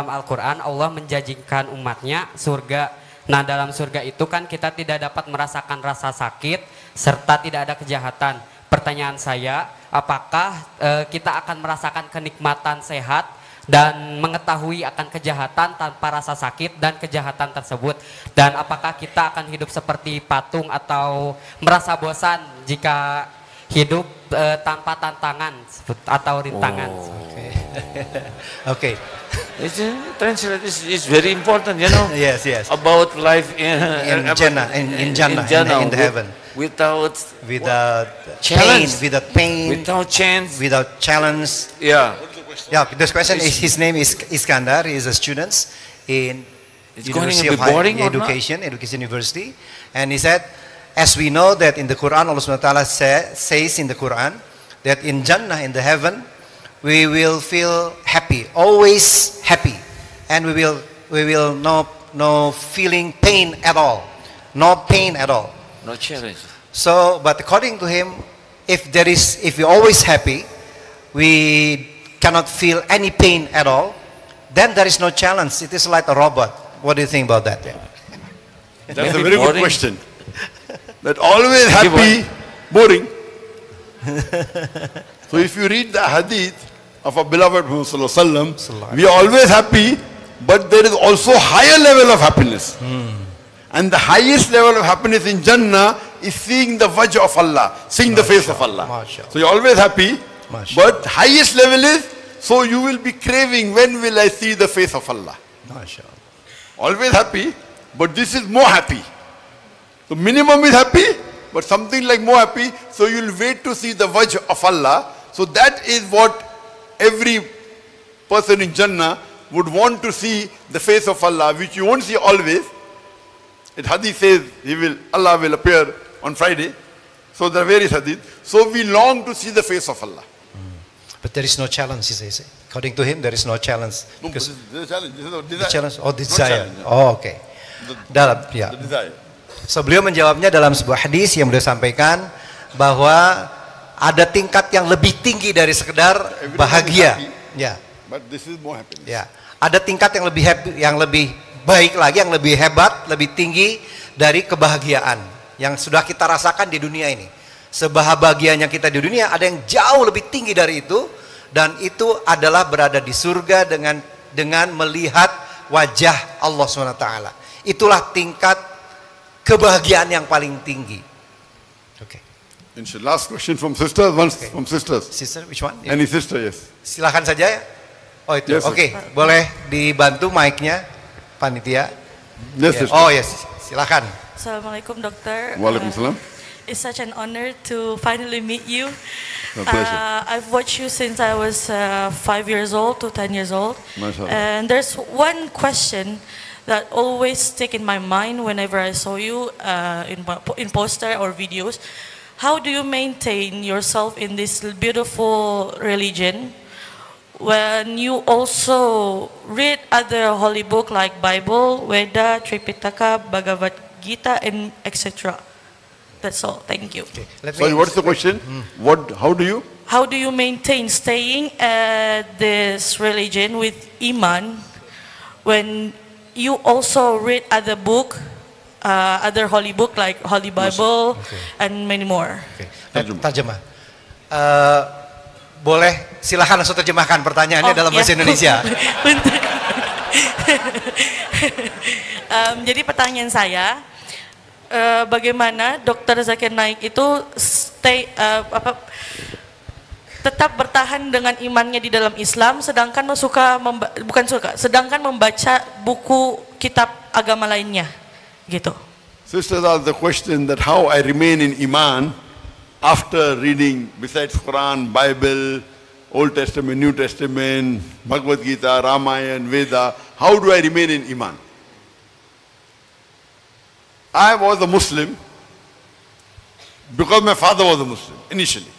Al-Quran Allah menjanjikan umatnya surga. Nah, dalam surga itu kan kita tidak dapat merasakan rasa sakit serta tidak ada kejahatan. Pertanyaan saya, apakah kita akan merasakan kenikmatan sehat dan mengetahui akan kejahatan tanpa rasa sakit dan kejahatan tersebut, dan apakah kita akan hidup seperti patung atau merasa bosan jika hidup tanpa tantangan atau rintangan? Okay. Translate is very important, you know. Yes. About life in Jannah, in the heaven. Without pain, without challenge. Yeah. Yeah, this question is, his name is Iskandar. He is a student in University of Higher Education University, and he said, as we know that in the Quran, Allah Subhanahu wa Taala says in the Quran that in Jannah, in the heaven, we will feel happy, always happy, and we will no feeling pain at all, no challenge. So, but according to him, if you're always happy, we cannot feel any pain at all, then there is no challenge. It is like a robot. What do you think about that? That's a very good Boring. question. That always happy, boring. So if you read the hadith of our beloved Muhammad Sallallahu Alaihi Wasallam, we are always happy, but there is also higher level of happiness. And the highest level of happiness in Jannah is seeing the wajh of Allah, seeing the face of Allah. Mashallah. So you're always happy, Mashallah. but highest level is, so you will be craving, when will I see the face of Allah? Mashallah. Always happy, but this is more happy. So minimum is happy, but something like more happy, so you'll wait to see the wajh of Allah. So that is what every person in Jannah would want to see, the face of Allah, which you won't see always. It hadith says Allah will appear on Friday. So there are various hadith. So we long to see the face of Allah. But there is no challenge, he says. According to him, there is no challenge. No, but Because this is a challenge. This is a the desire. challenge, oh, Not desire. challenge. Oh, okay. Dalam, ya. The desire. So beliau menjawabnya dalam sebuah hadis yang beliau sampaikan bahwa ada tingkat yang lebih tinggi dari sekedar Everyone bahagia. is happy. Ya, But this is more happiness. ya. Ada tingkat yang lebih happy, yang lebih baik lagi, yang lebih hebat, lebih tinggi dari kebahagiaan yang sudah kita rasakan di dunia ini. Sebahagianya kita di dunia, ada yang jauh lebih tinggi dari itu, dan itu adalah berada di surga dengan melihat wajah Allah SWT. Itulah tingkat kebahagiaan yang paling tinggi. Oke. Inshallah, last question from sisters. Once from sisters. Sister, which one? Any sister, yes. Silakan saja ya. Oh itu. Yes, Oke, boleh dibantu mic-nya panitia. Yes, Ya. sister. Oh yes, silakan. Assalamualaikum, Doctor. Waalaikumsalam. It's such an honor to finally meet you. My pleasure. I've watched you since I was 5 years old to 10 years old. MashaAllah. And there's one question that always stick in my mind whenever I saw you in poster or videos. How do you maintain yourself in this beautiful religion when you also read other holy book like Bible, Veda, Tripitaka, Bhagavad Gita, and etc.? That's all. Thank you. Let me- Sorry, what's the question? How do you? How do you maintain staying at this religion with Iman when you also read other book, other holy book like Holy Bible and many more? Oke. Terjemah. Terjemah. Boleh silahkan langsung terjemahkan pertanyaannya Oh, dalam bahasa ya. Indonesia. Bentar. Jadi pertanyaan saya, bagaimana Dr. Zakir Naik itu tetap bertahan dengan imannya di dalam Islam, sedangkan sedangkan membaca buku kitab agama lainnya, gitu. Sisters ask the question that how I remain in Iman after reading, besides Quran, Bible, Old Testament, New Testament, Bhagavad Gita, Ramayana, Veda, how do I remain in Iman? I was a Muslim because my father was a Muslim initially.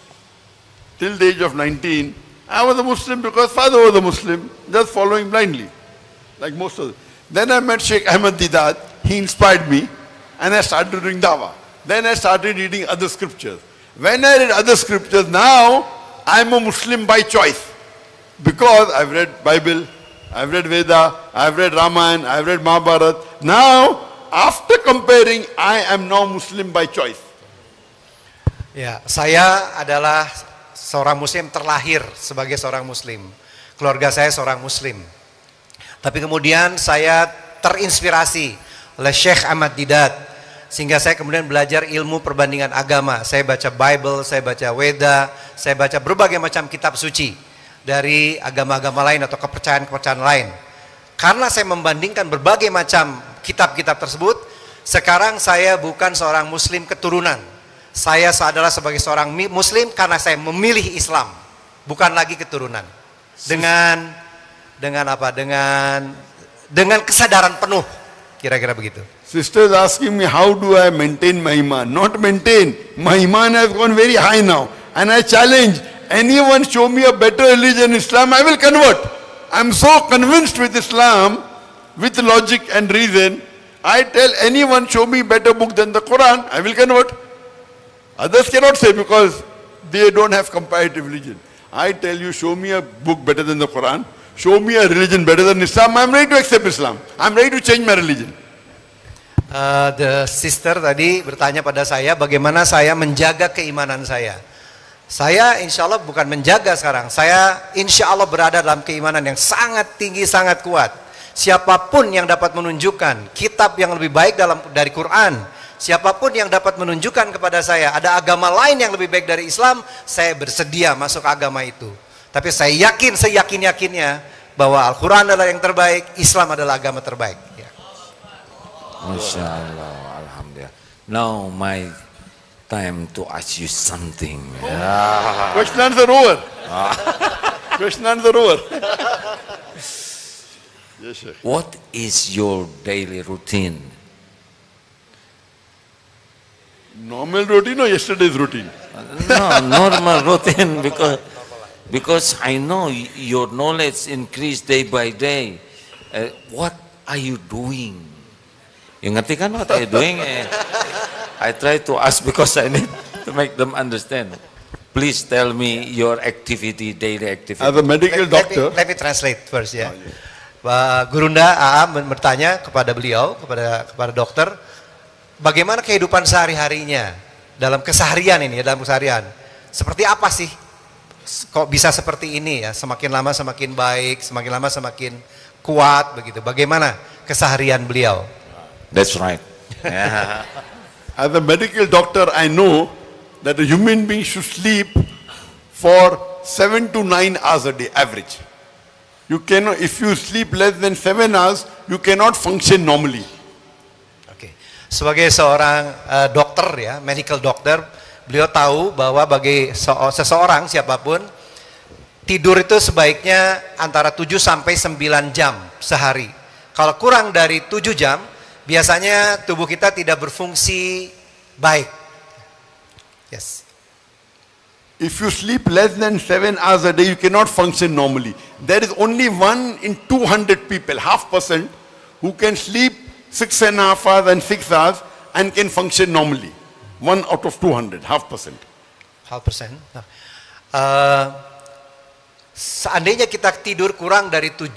Till the age of 19, I was a Muslim because father was a Muslim, just following blindly, like most of them. Then I met Sheikh Ahmad Didat, he inspired me, and I started doing dawah. Then I started reading other scriptures. When I read other scriptures, now I'm a Muslim by choice. Because I've read Bible, I've read Veda, I've read Ramayana, I've read Mahabharata. Now, after comparing, I am now Muslim by choice. Ya, saya adalah seorang Muslim terlahir sebagai seorang Muslim. Keluarga saya seorang Muslim. Tapi kemudian saya terinspirasi oleh Syekh Ahmad Didat, sehingga saya kemudian belajar ilmu perbandingan agama. Saya baca Bible, saya baca Veda, saya baca berbagai macam kitab suci dari agama-agama lain atau kepercayaan-kepercayaan lain. Karena saya membandingkan berbagai macam kitab-kitab tersebut, sekarang saya bukan seorang Muslim keturunan. Saya adalah sebagai seorang Muslim karena saya memilih Islam, bukan lagi keturunan. Dengan apa? Dengan kesadaran penuh, kira-kira begitu. Sisters asking me, how do I maintain my iman? Not maintain. My iman has gone very high now. And I challenge, anyone show me a better religion, Islam, I will convert. I'm so convinced with Islam, with logic and reason, I tell anyone, show me better book than the Quran, I will convert. Others cannot say because they don't have comparative religion. I tell you, show me a book better than the Quran, show me a religion better than Islam, I'm ready to accept Islam. I'm ready to change my religion. The sister tadi bertanya pada saya bagaimana saya menjaga keimanan saya. Saya insya Allah bukan menjaga sekarang. Saya insya Allah berada dalam keimanan yang sangat tinggi, sangat kuat. Siapapun yang dapat menunjukkan kitab yang lebih baik dari Quran, siapapun yang dapat menunjukkan kepada saya ada agama lain yang lebih baik dari Islam, saya bersedia masuk agama itu. Tapi saya yakin, seyakin-yakinnya bahwa Al-Quran adalah yang terbaik, Islam adalah agama terbaik. Ya. Masya Allah, Alhamdulillah. Now my time to ask you something. Question answer over. Question answer over. Yes, sir. What is your daily routine? Normal routine or yesterday's routine? No, normal routine because I know your knowledge increase day by day. What are you doing? You ngerti kan what are you doing? I try to ask because I need to make them understand. Please tell me your activity, daily activity. As a medical doctor. Let me translate first ya. Gurunda AA bertanya kepada beliau, kepada dokter, bagaimana kehidupan sehari-harinya dalam keseharian ini, dalam keseharian. Seperti apa sih? Kok bisa seperti ini ya? Semakin lama semakin baik, semakin lama semakin kuat begitu. Bagaimana keseharian beliau? That's right. As a medical doctor, I know that a human being should sleep for 7 to 9 hours a day, average. You cannot, if you sleep less than 7 hours, you cannot function normally. Oke. Sebagai seorang dokter ya, medical doctor, beliau tahu bahwa bagi seseorang siapapun, tidur itu sebaiknya antara 7 sampai 9 jam sehari. Kalau kurang dari 7 jam, biasanya tubuh kita tidak berfungsi baik. Yes. If you sleep less than 7 hours a day, you cannot function normally. There is only 1 in 200 people, 0.5%, who can sleep 6.5 hours and 6 hours and can function normally. 1 out of 200, 0.5%. 0.5%. Nah, seandainya kita tidur kurang dari 7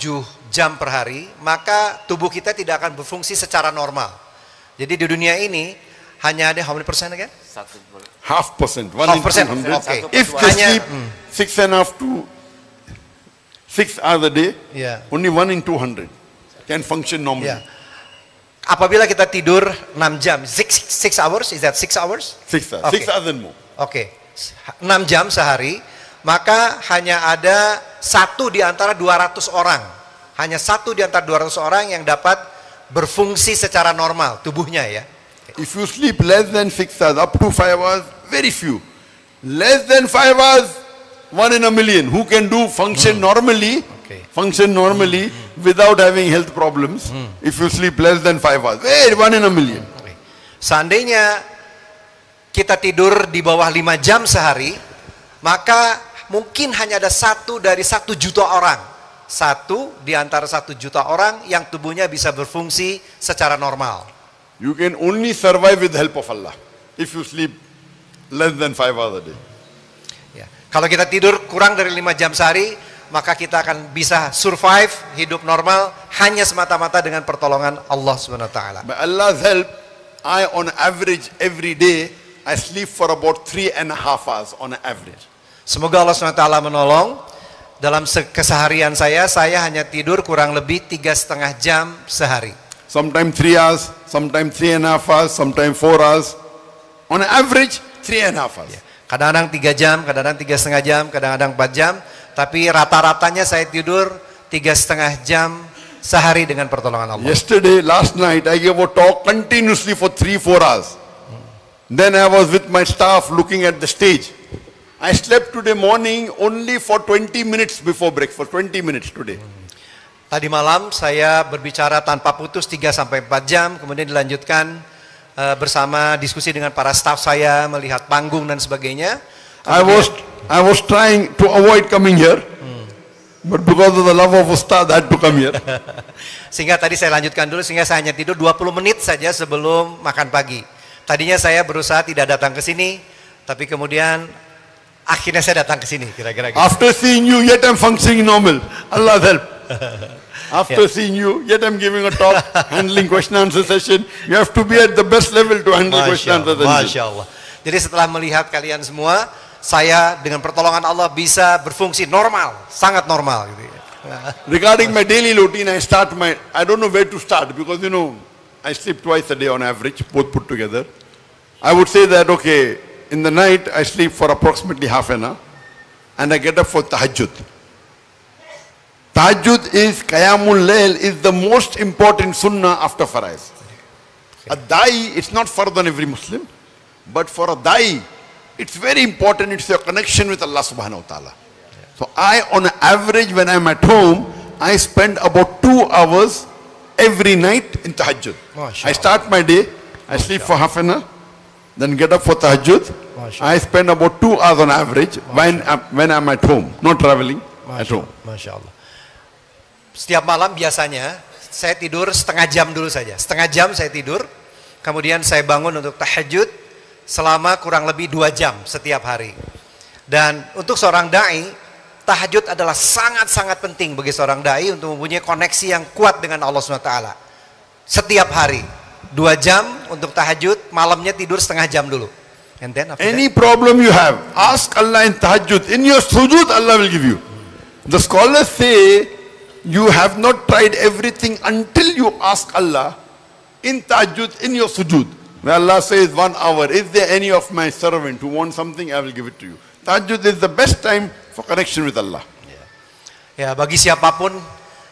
jam per hari, maka tubuh kita tidak akan berfungsi secara normal. Jadi di dunia ini hanya ada how many percent again? 0.5%, 1 in 200. Okay. If they sleep 6.5 to 6 hours a day, only 1 in 200 can function normally. Yeah. Apabila kita tidur 6 jam, 6 hours, is that 6 hours? 6 hours, Okay. 6 hours and more. Oke, 6 jam sehari, maka hanya ada 1 di antara 200 orang. Hanya 1 di antara 200 orang yang dapat berfungsi secara normal tubuhnya ya. If you sleep less than 6 hours, up to 5 hours, very few. Less than 5 hours, 1 in a million. Who can do function normally, without having health problems, if you sleep less than 5 hours. Hey, 1 in a million. Okay. Seandainya kita tidur di bawah 5 jam sehari, maka mungkin hanya ada 1 dari 1 juta orang. 1 di antara 1 juta orang yang tubuhnya bisa berfungsi secara normal. You can only survive with the help of Allah if you sleep less than 5 hours a day. Ya. Kalau kita tidur kurang dari 5 jam sehari, maka kita akan bisa survive hidup normal hanya semata-mata dengan pertolongan Allah SWT. By Allah's help, I on average every day I sleep for about 3.5 hours on average. Semoga Allah SWT menolong. Dalam keseharian saya hanya tidur kurang lebih 3,5 jam sehari. Sometimes 3 hours, sometimes 3.5 hours, sometimes 4 hours. On average, 3.5 hours. Ya. Kadang-kadang 3 jam, kadang-kadang 3,5 jam, kadang-kadang 4 jam. Tapi rata-ratanya saya tidur 3,5 jam sehari dengan pertolongan Allah. Yesterday, last night, I gave a talk continuously for 3-4 hours. Then I was with my staff looking at the stage. I slept today morning only for 20 minutes before breakfast, 20 minutes today. Tadi malam saya berbicara tanpa putus 3-4 jam, kemudian dilanjutkan bersama diskusi dengan para staff saya, melihat panggung dan sebagainya. I was trying to avoid coming here, but because of the love of Ustad, I had to come here. Sehingga tadi saya lanjutkan dulu, sehingga saya hanya tidur 20 menit saja sebelum makan pagi. Tadinya saya berusaha tidak datang ke sini, tapi kemudian Akhirnya saya datang ke sini, kira-kira gitu. After seeing you, yet I'm functioning normal. Allah's help. After seeing you, yet I'm giving a talk, handling question answer session. You have to be at the best level to handle question answer session. Masya Allah. Jadi setelah melihat kalian semua, saya dengan pertolongan Allah bisa berfungsi normal, sangat normal. Gitu ya. Regarding my daily routine, I don't know where to start because I sleep twice a day on average, both put together. I would say that, okay, in the night I sleep for approximately half an hour and I get up for tahajjud. Tahajjud is, Qiyamul Layl is the most important sunnah after Faraiz. A da'i, it's not fard on every Muslim, but for a da'i, it's very important, it's your connection with Allah subhanahu wa ta'ala. So I, on average, when I'm at home, I spend about 2 hours every night in tahajjud. I start my day, I sleep for half an hour, then get up for tahajjud. I spend about 2 hours on average when I'm at home, not traveling, at home. Masya Allah. Setiap malam biasanya saya tidur setengah jam dulu saja. Setengah jam saya tidur, kemudian saya bangun untuk tahajud selama kurang lebih 2 jam setiap hari. Dan untuk seorang da'i, tahajud adalah sangat-sangat penting bagi seorang da'i untuk mempunyai koneksi yang kuat dengan Allah SWT. Setiap hari 2 jam untuk tahajud, malamnya tidur setengah jam dulu. And then after any problem you have, ask Allah in tahajjud. In your sujud, Allah will give you. The scholars say you have not tried everything until you ask Allah in tahajjud, in your sujud. Where Allah says 1 hour, is there any of my servant who wants something, I will give it to you. Tahajjud is the best time for connection with Allah. Ya, bagi siapapun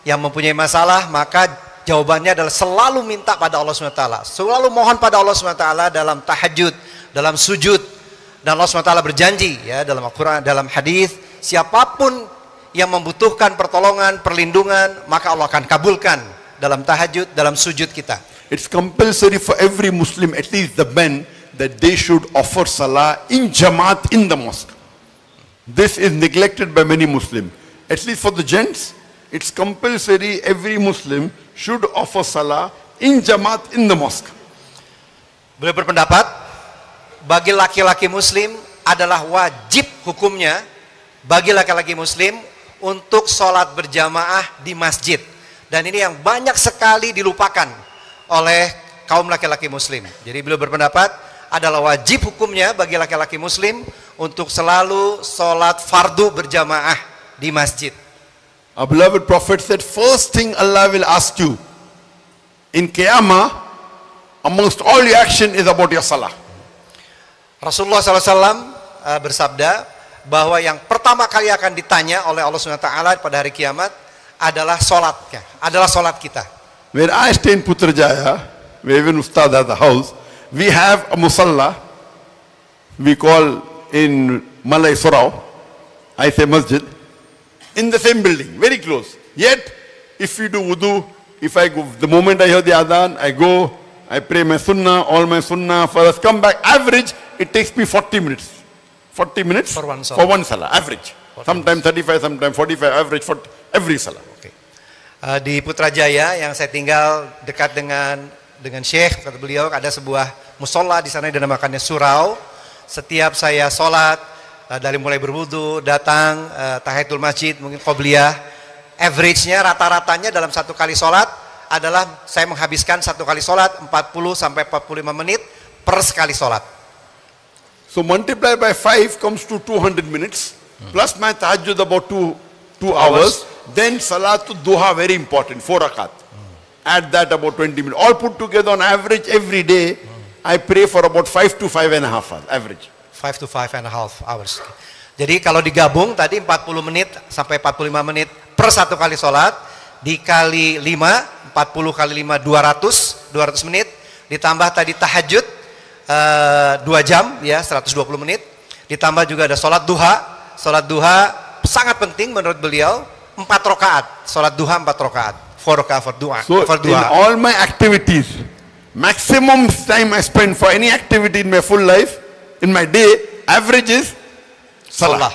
yang mempunyai masalah, maka jawabannya adalah selalu minta pada Allah SWT. Selalu mohon pada Allah SWT dalam tahajud, dalam sujud. Dan Allah SWT berjanji ya dalam Al-Quran, dalam hadis, siapapun yang membutuhkan pertolongan, perlindungan, maka Allah akan kabulkan dalam tahajud, dalam sujud kita. It's compulsory for every Muslim, at least the men, that they should offer salah in Jamaat in the mosque. This is neglected by many Muslims. At least for the gents, it's compulsory every Muslim should offer salah in Jamaat in the mosque. Beliau berpendapat, bagi laki-laki Muslim adalah wajib hukumnya bagi laki-laki Muslim untuk sholat berjamaah di masjid. Dan ini yang banyak sekali dilupakan oleh kaum laki-laki Muslim. Jadi beliau berpendapat adalah wajib hukumnya bagi laki-laki Muslim untuk selalu sholat fardu berjamaah di masjid. Our beloved Prophet said, first thing Allah will ask you in Qiyamah, amongst all your action is about your salah. Rasulullah SAW bersabda bahwa yang pertama kali akan ditanya oleh Allah SWT pada hari kiamat adalah sholatnya, adalah sholat kita. Where I stay in Putrajaya, where even Ustad has a house, we have a musalla, we call in Malay Surau, I say masjid, in the same building, very close. Yet, if we do wudu, if I go, the moment I hear the adhan, I go, I pray my sunnah, all my sunnah, first come back, average, it takes me 40 minutes. 40 minutes for one salah, average. Sometimes 35, sometimes 45, average for every salah. Okay. Di Putrajaya yang saya tinggal dekat dengan Syekh, kata beliau ada sebuah musola di sana dinamakannya surau. Setiap saya sholat dari mulai berwudu, datang tahiyatul masjid, mungkin qobliyah, average-nya rata-ratanya dalam satu kali sholat adalah saya menghabiskan satu kali sholat 40 sampai 45 menit per sekali sholat. So multiply by 5 comes to 200 minutes, plus my tahajjud about 2 hours, then salatul duha very important, 4 rakat. Add that about 20 minutes. All put together on average every day, I pray for about 5 to 5.5 hours, average. 5 to 5.5 hours. Jadi kalau digabung tadi 40 menit sampai 45 menit per satu kali sholat, dikali 5, 40 kali 5, 200 menit, ditambah tadi tahajud, 2 jam ya 120 menit, ditambah juga ada sholat duha sangat penting menurut beliau 4 rakaat, sholat duha 4 rakaat, 4 rakaat for duha. So in all my activities, maximum time I spend for any activity in my full life, in my day, average is salah.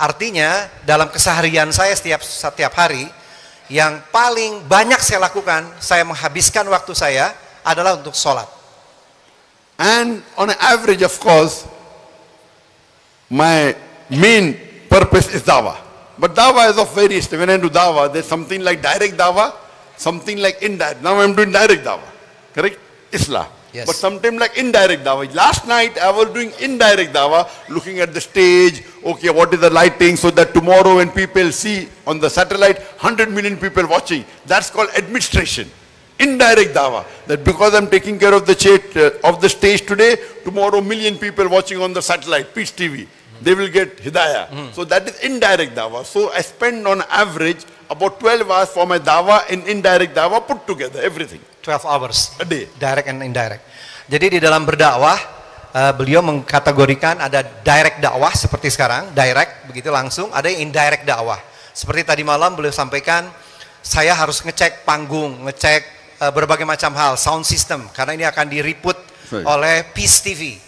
Artinya dalam keseharian saya setiap hari, yang paling banyak saya lakukan, saya menghabiskan waktu saya adalah untuk sholat. And on an average, of course, my main purpose is dawah. But dawah is of various. When I do dawah, there's something like direct dawah, something like indirect. Now I'm doing direct dawah. Correct? Islah. Yes. But sometimes like indirect dawah. Last night I was doing indirect dawah, looking at the stage, okay, what is the lighting, so that tomorrow when people see on the satellite, 100 million people watching. That's called administration. Indirect dawah. That because I'm taking care of the stage today, tomorrow million people watching on the satellite, Peace TV. They will get hidayah. So that is indirect dawah. So I spend on average about 12 hours for my dawah and indirect dawah put together, everything. 12 hours. A day. Direct and indirect. Jadi di dalam berdakwah, beliau mengkategorikan ada direct dakwah seperti sekarang, direct begitu langsung, ada yang indirect dakwah. Seperti tadi malam beliau sampaikan, saya harus ngecek panggung, ngecek berbagai macam hal, sound system, karena ini akan diriput oleh Peace TV.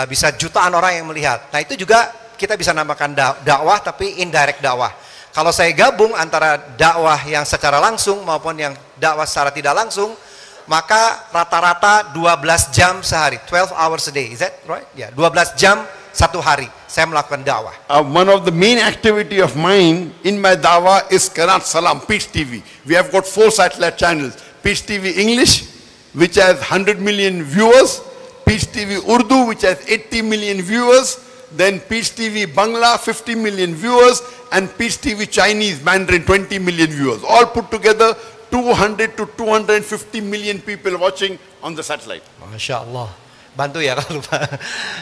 Bisa jutaan orang yang melihat. Nah itu juga kita bisa namakan dakwah tapi indirect dakwah. Kalau saya gabung antara dakwah yang secara langsung maupun yang dakwah secara tidak langsung, maka rata-rata 12 jam sehari, 12 hours a day, is that right? Ya, 12 jam satu hari saya melakukan dakwah. One of the main activity of mine in my dawah is Qanaat Salam, Peace TV. We have got 4 satellite channels. Peace TV English, which has 100 million viewers. Peace TV Urdu, which has 80 million viewers. Then Peace TV Bangla, 50 million viewers. And Peace TV Chinese Mandarin, 20 million viewers. All put together, 200 to 250 million people watching on the satellite. Masya Allah. Bantu ya kalau lupa.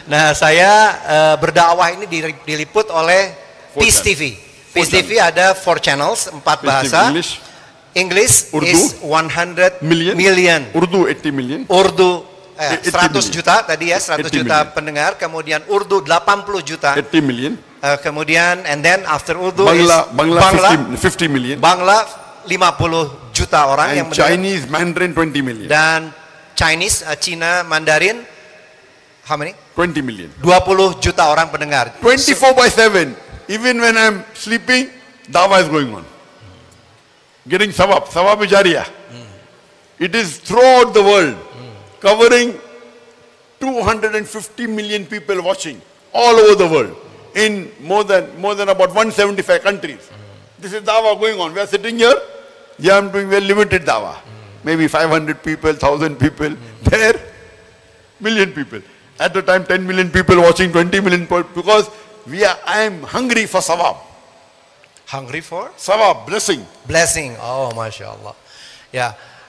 Nah saya berdakwah ini diliput oleh Peace TV. Peace TV ada 4 channels, 4 bahasa. English Urdu, is 100 million. Urdu 80 million. Urdu 100 million. Juta tadi ya, 100 juta million. pendengar. Kemudian Urdu 80 juta. 80 million. Kemudian and then after Urdu Bangla 50 million. Bangla 50 juta orang and yang mendengar. Chinese Mandarin 20 million. Dan Chinese Cina Mandarin how many? 20 million. 20 juta orang pendengar. 24/7. Even when I'm sleeping, dawah is going on. Getting sawab jariyah. It is throughout the world, covering 250 million people watching all over the world in more than about 175 countries. This is dawah going on. We are sitting here. Yeah, I'm doing very limited dawah. Maybe 500 people, 1,000 people. There, million people. At the time, 10 million people watching, 20 million people, because I am hungry for sawab. Hungry for? Sawab, blessing. Blessing. Oh, Masya Allah.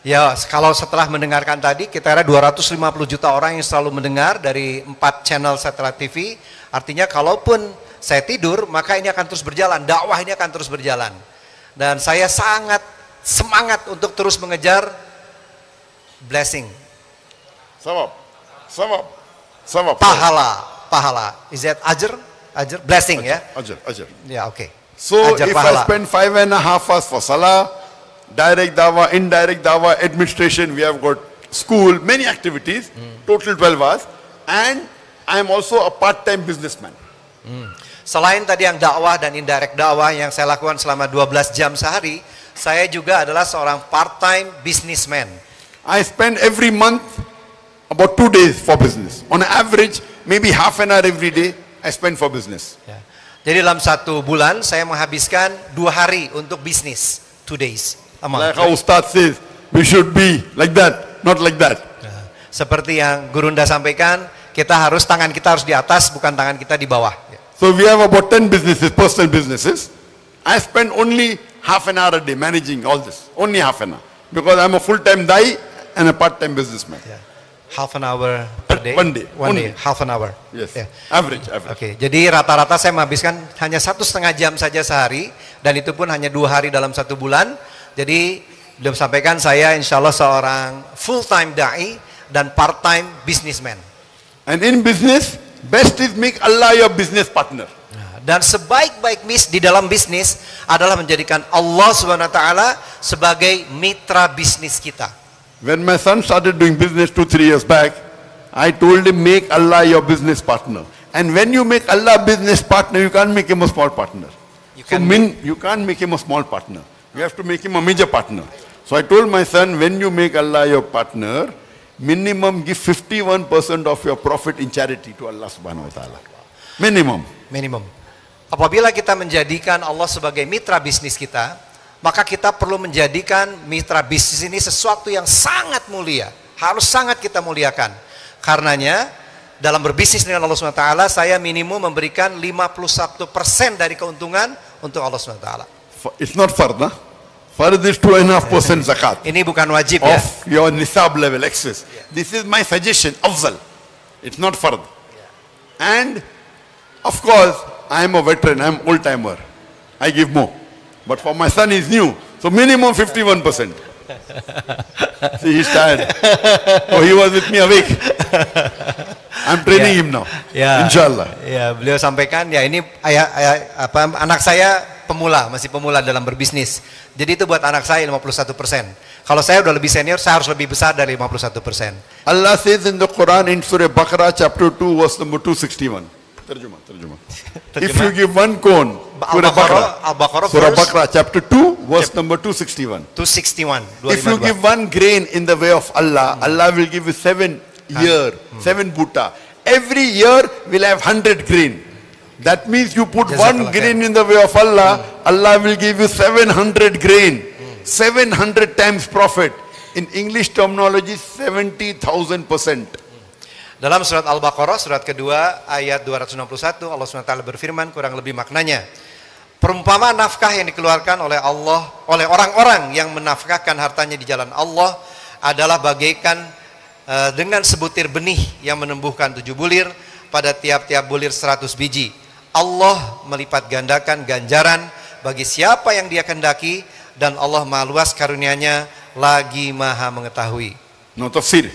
Ya, kalau setelah mendengarkan tadi, kita ada 250 juta orang yang selalu mendengar dari 4 channel satelit TV. Artinya kalaupun saya tidur, maka ini akan terus berjalan. Dakwah ini akan terus berjalan. Dan saya sangat semangat untuk terus mengejar blessing. Sawab. Pahala. Is that ajr? Blessing, ya? Ajr. Ya, oke. So Ajr, if pahala. I spend 5.5 hours for salah, direct dawah, indirect dawah, administration, we have got school, many activities, total 12 hours, and I am also a part-time businessman. Selain tadi yang dakwah dan indirect dakwah yang saya lakukan selama 12 jam sehari, saya juga adalah seorang part-time businessman. I spend every month about 2 days for business. On average, maybe half an hour every day I spend for business. Ya. Jadi dalam 1 bulan saya menghabiskan 2 hari untuk bisnis, 2 days. Like how Ustad says, we should be like that, not like that. Ya. Seperti yang Gurunda sampaikan, tangan kita harus di atas, bukan tangan kita di bawah. Ya. So we have about 10 businesses, personal businesses. I spend only half an hour a day managing all this, only half an hour. Because I'm a full-time dai and a part-time businessman. Ya. Half an hour per day? One day. Half an hour. Yes, Ya. average. Oke, jadi rata-rata saya menghabiskan hanya 1,5 jam saja sehari, dan itu pun hanya 2 hari dalam 1 bulan. Jadi belum sampaikan saya insya Allah seorang full-time da'i dan part-time businessman. And in business, best is make Allah your business partner. Dan sebaik-baik di dalam bisnis adalah menjadikan Allah SWT sebagai mitra bisnis kita. When my son started doing business 2-3 years back, I told him make Allah your business partner. And when you make Allah business partner, you can't make him a small partner. You can't make him a small partner. You have to make him a major partner. So I told my son, when you make Allah your partner, minimum give 51% of your profit in charity to Allah subhanahu wa ta'ala. Minimum. Minimum. Apabila kita menjadikan Allah sebagai mitra bisnis kita, maka kita perlu menjadikan mitra bisnis ini sesuatu yang sangat mulia. Harus sangat kita muliakan. Karenanya, dalam berbisnis dengan Allah SWT, saya minimum memberikan 51% dari keuntungan untuk Allah SWT. It's not fard, huh? Fard is 2.5% zakat. Ini bukan wajib ya. Of your nisab level excess. This is my suggestion, afzal. It's not fard. And of course, I am a veteran, I am old timer. I give more. But for my son, he's new. So minimum 51%. See, he's tired. Oh, he was with me awake. I'm training him now. Ya, Inshallah. ya, beliau sampaikan ya ini anak saya pemula, masih pemula dalam berbisnis. Jadi itu buat anak saya 51%. Kalau saya udah lebih senior, saya harus lebih besar dari 51%. Allah says in the Quran in Surah Baqarah chapter 2 verse number 261. Terjemah. If you give one corn, Al-Baqarah Surah Baqarah chapter 2 verse number 261. 261. If you give one grain in the way of Allah, Allah will give you 7 buta. Every year will have 100 grain. That means you put one grain in the way of Allah, Allah will give you 700 grain. 700 times profit. In English terminology, 70,000%. Dalam surat Al-Baqarah, surat kedua, ayat 261, Allah SWT berfirman, kurang lebih maknanya. Perumpamaan nafkah yang dikeluarkan oleh Allah, oleh orang-orang yang menafkahkan hartanya di jalan Allah adalah bagaikan dengan sebutir benih yang menumbuhkan 7 bulir, pada tiap-tiap bulir 100 biji. Allah melipat gandakan ganjaran bagi siapa yang Dia kehendaki, dan Allah Maha luas karunia-Nya, lagi Maha mengetahui. No, tafsir.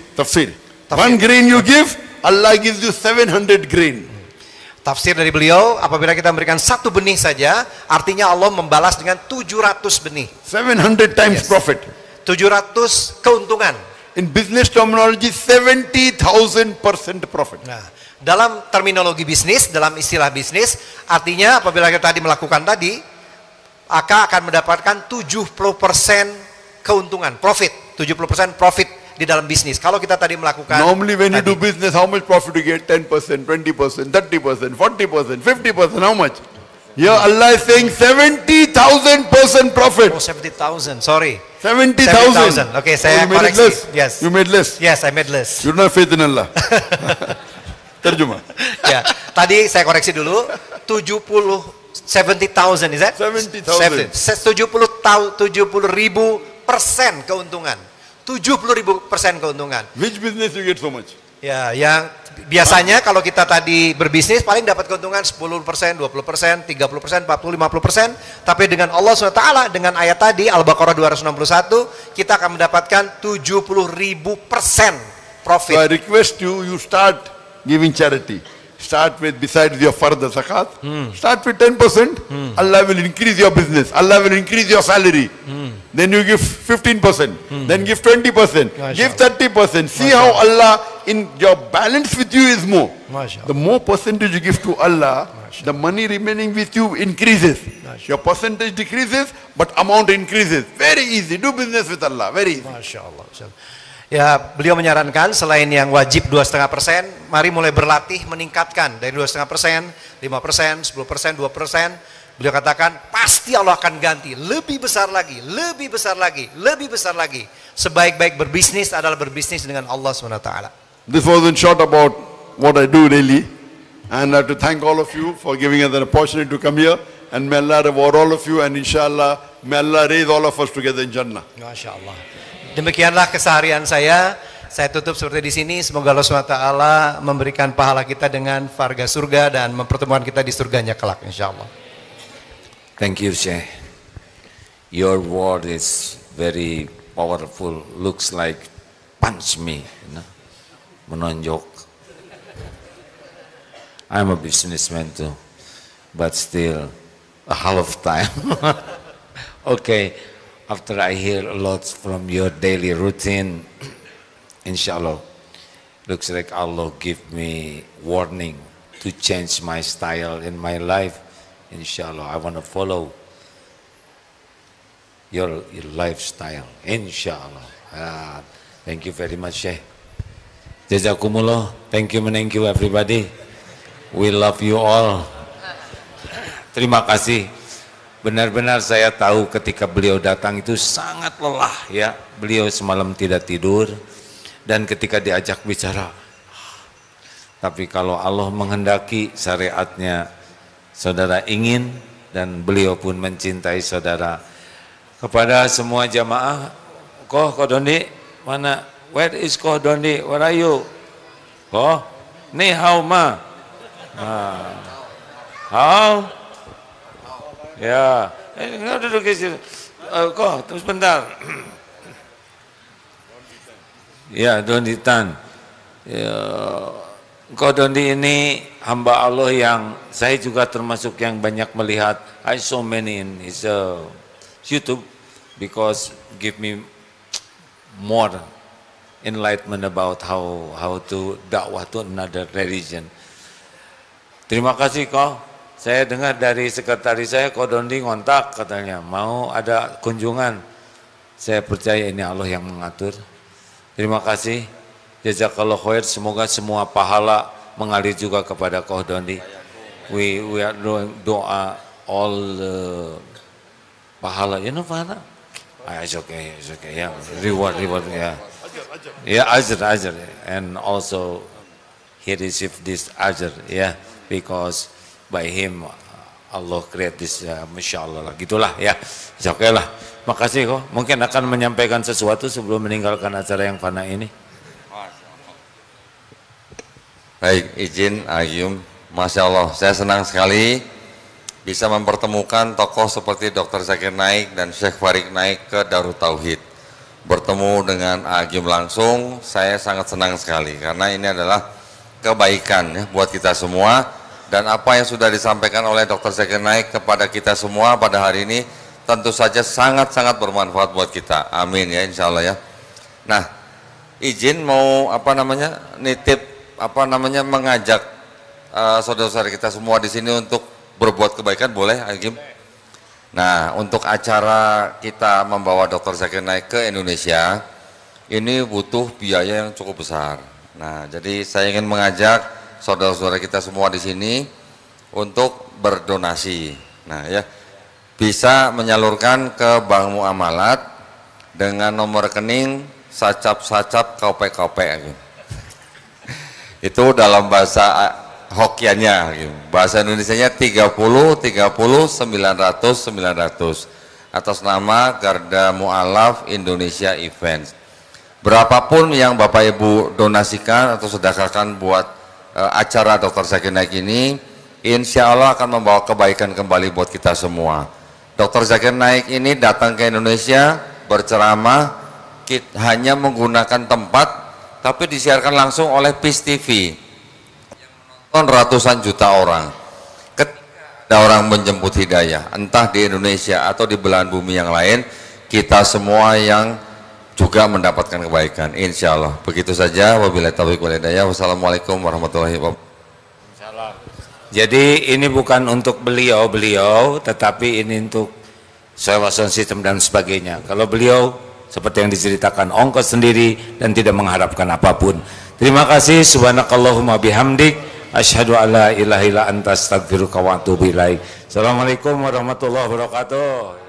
One grain you give, Allah gives you 700 grain. Tafsir dari beliau, apabila kita memberikan 1 benih saja, artinya Allah membalas dengan 700 benih. 700 times profit. 700 keuntungan. In business terminology, 70,000% profit. Nah, dalam terminologi bisnis, dalam istilah bisnis, artinya apabila kita tadi melakukan tadi, akan mendapatkan 70% keuntungan, profit. 70% profit di dalam bisnis. Kalau kita tadi melakukan normally when you do business, how much profit you get? 10%, 20%, 30%, 40%, 50%, how much? Here Allah is saying 70,000% profit. Oh, 70,000, sorry. 70,000. Okay, saya you made it koreksi. less. Yes. You made less. Yes, I made less. You don't have faith in Allah. Terjemah. Ya, tadi saya koreksi dulu. 70,000, is that? 70,000. 70,000% keuntungan. 70,000% keuntungan. Which business you get so much? Ya, yang biasanya kalau kita tadi berbisnis paling dapat keuntungan 10%, 20%, 30%, 40%, 50%. Tapi dengan Allah SWT, dengan ayat tadi Al-Baqarah 261, kita akan mendapatkan 70,000% profit. So I request you, you start giving charity. Start with, besides your fardh zakat, start with 10%. Allah will increase your business. Allah will increase your salary. Then you give 15%. Then give 20%. Give 30%. See how Allah, in your balance with you is more. The more percentage you give to Allah, the money remaining with you increases. Your percentage decreases, but amount increases. Very easy. Do business with Allah. Very easy. Masya Allah. Ya, beliau menyarankan selain yang wajib 2,5%, mari mulai berlatih meningkatkan dari 2,5%, 5%, 10%, 2%. Beliau katakan pasti Allah akan ganti lebih besar lagi, lebih besar lagi, lebih besar lagi. Sebaik-baik berbisnis adalah berbisnis dengan Allah SWT. This was in short about what I do daily, and I have to thank all of you for giving us an opportunity to come here. And may Allah reward all of you, and inshallah may Allah raise all of us together in Jannah. Masya Allah. Demikianlah keseharian saya. Saya tutup seperti di sini. Semoga Allah SWT memberikan pahala kita dengan varga surga dan mempertemukan kita di surganya kelak, insya Allah. Thank you, Syekh. Your word is very powerful. Looks like punch me, menonjok. I'm a businessman too, but still a half time. Okay. After I hear a lot from your daily routine, inshallah, looks like Allah give me warning to change my style in my life. Inshallah, I want to follow your lifestyle. Inshallah. Thank you very much, Syekh. Jazakumullah. Thank you everybody. We love you all. Terima kasih. Benar-benar saya tahu ketika beliau datang itu sangat lelah ya. Beliau semalam tidak tidur dan ketika diajak bicara. Tapi kalau Allah menghendaki syariatnya saudara ingin dan beliau pun mencintai saudara. Kepada semua jamaah, Koh Dondi mana? Where is Koh Dondi? Where are you? Koh? Ni hao ma? Hao? Ya, enggak duduk di sini. Koh, terus bentar. Ya, Dondi Tan. Ya, Koh Dondi ini hamba Allah yang saya juga termasuk yang banyak melihat. I saw many in his YouTube because give me more enlightenment about how to dakwah to another religion. Terima kasih Koh. Saya dengar dari sekretaris saya Koh Dondi ngontak katanya mau ada kunjungan. Saya percaya ini Allah yang mengatur. Terima kasih. Jazakallah khair. Semoga semua pahala mengalir juga kepada Koh Dondi. We are doing doa all pahala. You know pahala? It's okay. Yeah. Reward. Yeah. Yeah, ajr. And also he received this ajr. Yeah, because by him Allah create this. Masya Allah lah. Gitulah ya. It's okay lah. Makasih kok. Mungkin akan menyampaikan sesuatu sebelum meninggalkan acara yang fana ini. Baik, izin Agium. Masya Allah, saya senang sekali bisa mempertemukan tokoh seperti Dr. Zakir Naik dan Syekh Farid Naik ke Darut Tauhid. Bertemu dengan Agium langsung, saya sangat senang sekali karena ini adalah kebaikan ya, buat kita semua. Dan apa yang sudah disampaikan oleh Dr. Zakir Naik kepada kita semua pada hari ini tentu saja sangat-sangat bermanfaat buat kita. Amin ya, insya Allah ya. Nah, izin mau nitip mengajak saudara-saudara kita semua di sini untuk berbuat kebaikan, boleh Agim? Nah, untuk acara kita membawa Dr. Zakir Naik ke Indonesia ini butuh biaya yang cukup besar. Nah, jadi saya ingin mengajak saudara-saudara kita semua di sini untuk berdonasi. Nah, ya bisa menyalurkan ke Bank Muamalat dengan nomor rekening sacap-sacap kaupe-kaupe. Itu dalam bahasa Hokiannya, bahasa Indonesianya 30 900 atas nama Garda Mu'alaf Indonesia Events. Berapapun yang Bapak Ibu donasikan atau sedekahkan buat acara Dr. Zakir Naik ini, insya Allah akan membawa kebaikan kembali buat kita semua. Dr. Zakir Naik ini datang ke Indonesia berceramah hanya menggunakan tempat, tapi disiarkan langsung oleh PIS TV. Ratusan juta orang. Ketika ada orang menjemput hidayah, entah di Indonesia atau di belahan bumi yang lain, kita semua yang juga mendapatkan kebaikan, insya Allah. Begitu saja. Wabillahi taufiq wal hidayah. Wassalamualaikum warahmatullahi wabarakatuh. Jadi ini bukan untuk beliau, tetapi ini untuk sewa sound system dan sebagainya. Kalau beliau seperti yang diceritakan, ongkos sendiri dan tidak mengharapkan apapun. Terima kasih. Subhanakallahumma bihamdik. Asyhadu alla ilaha illa anta astaghfiruka wa atubu ilaik. Assalamualaikum warahmatullahi wabarakatuh.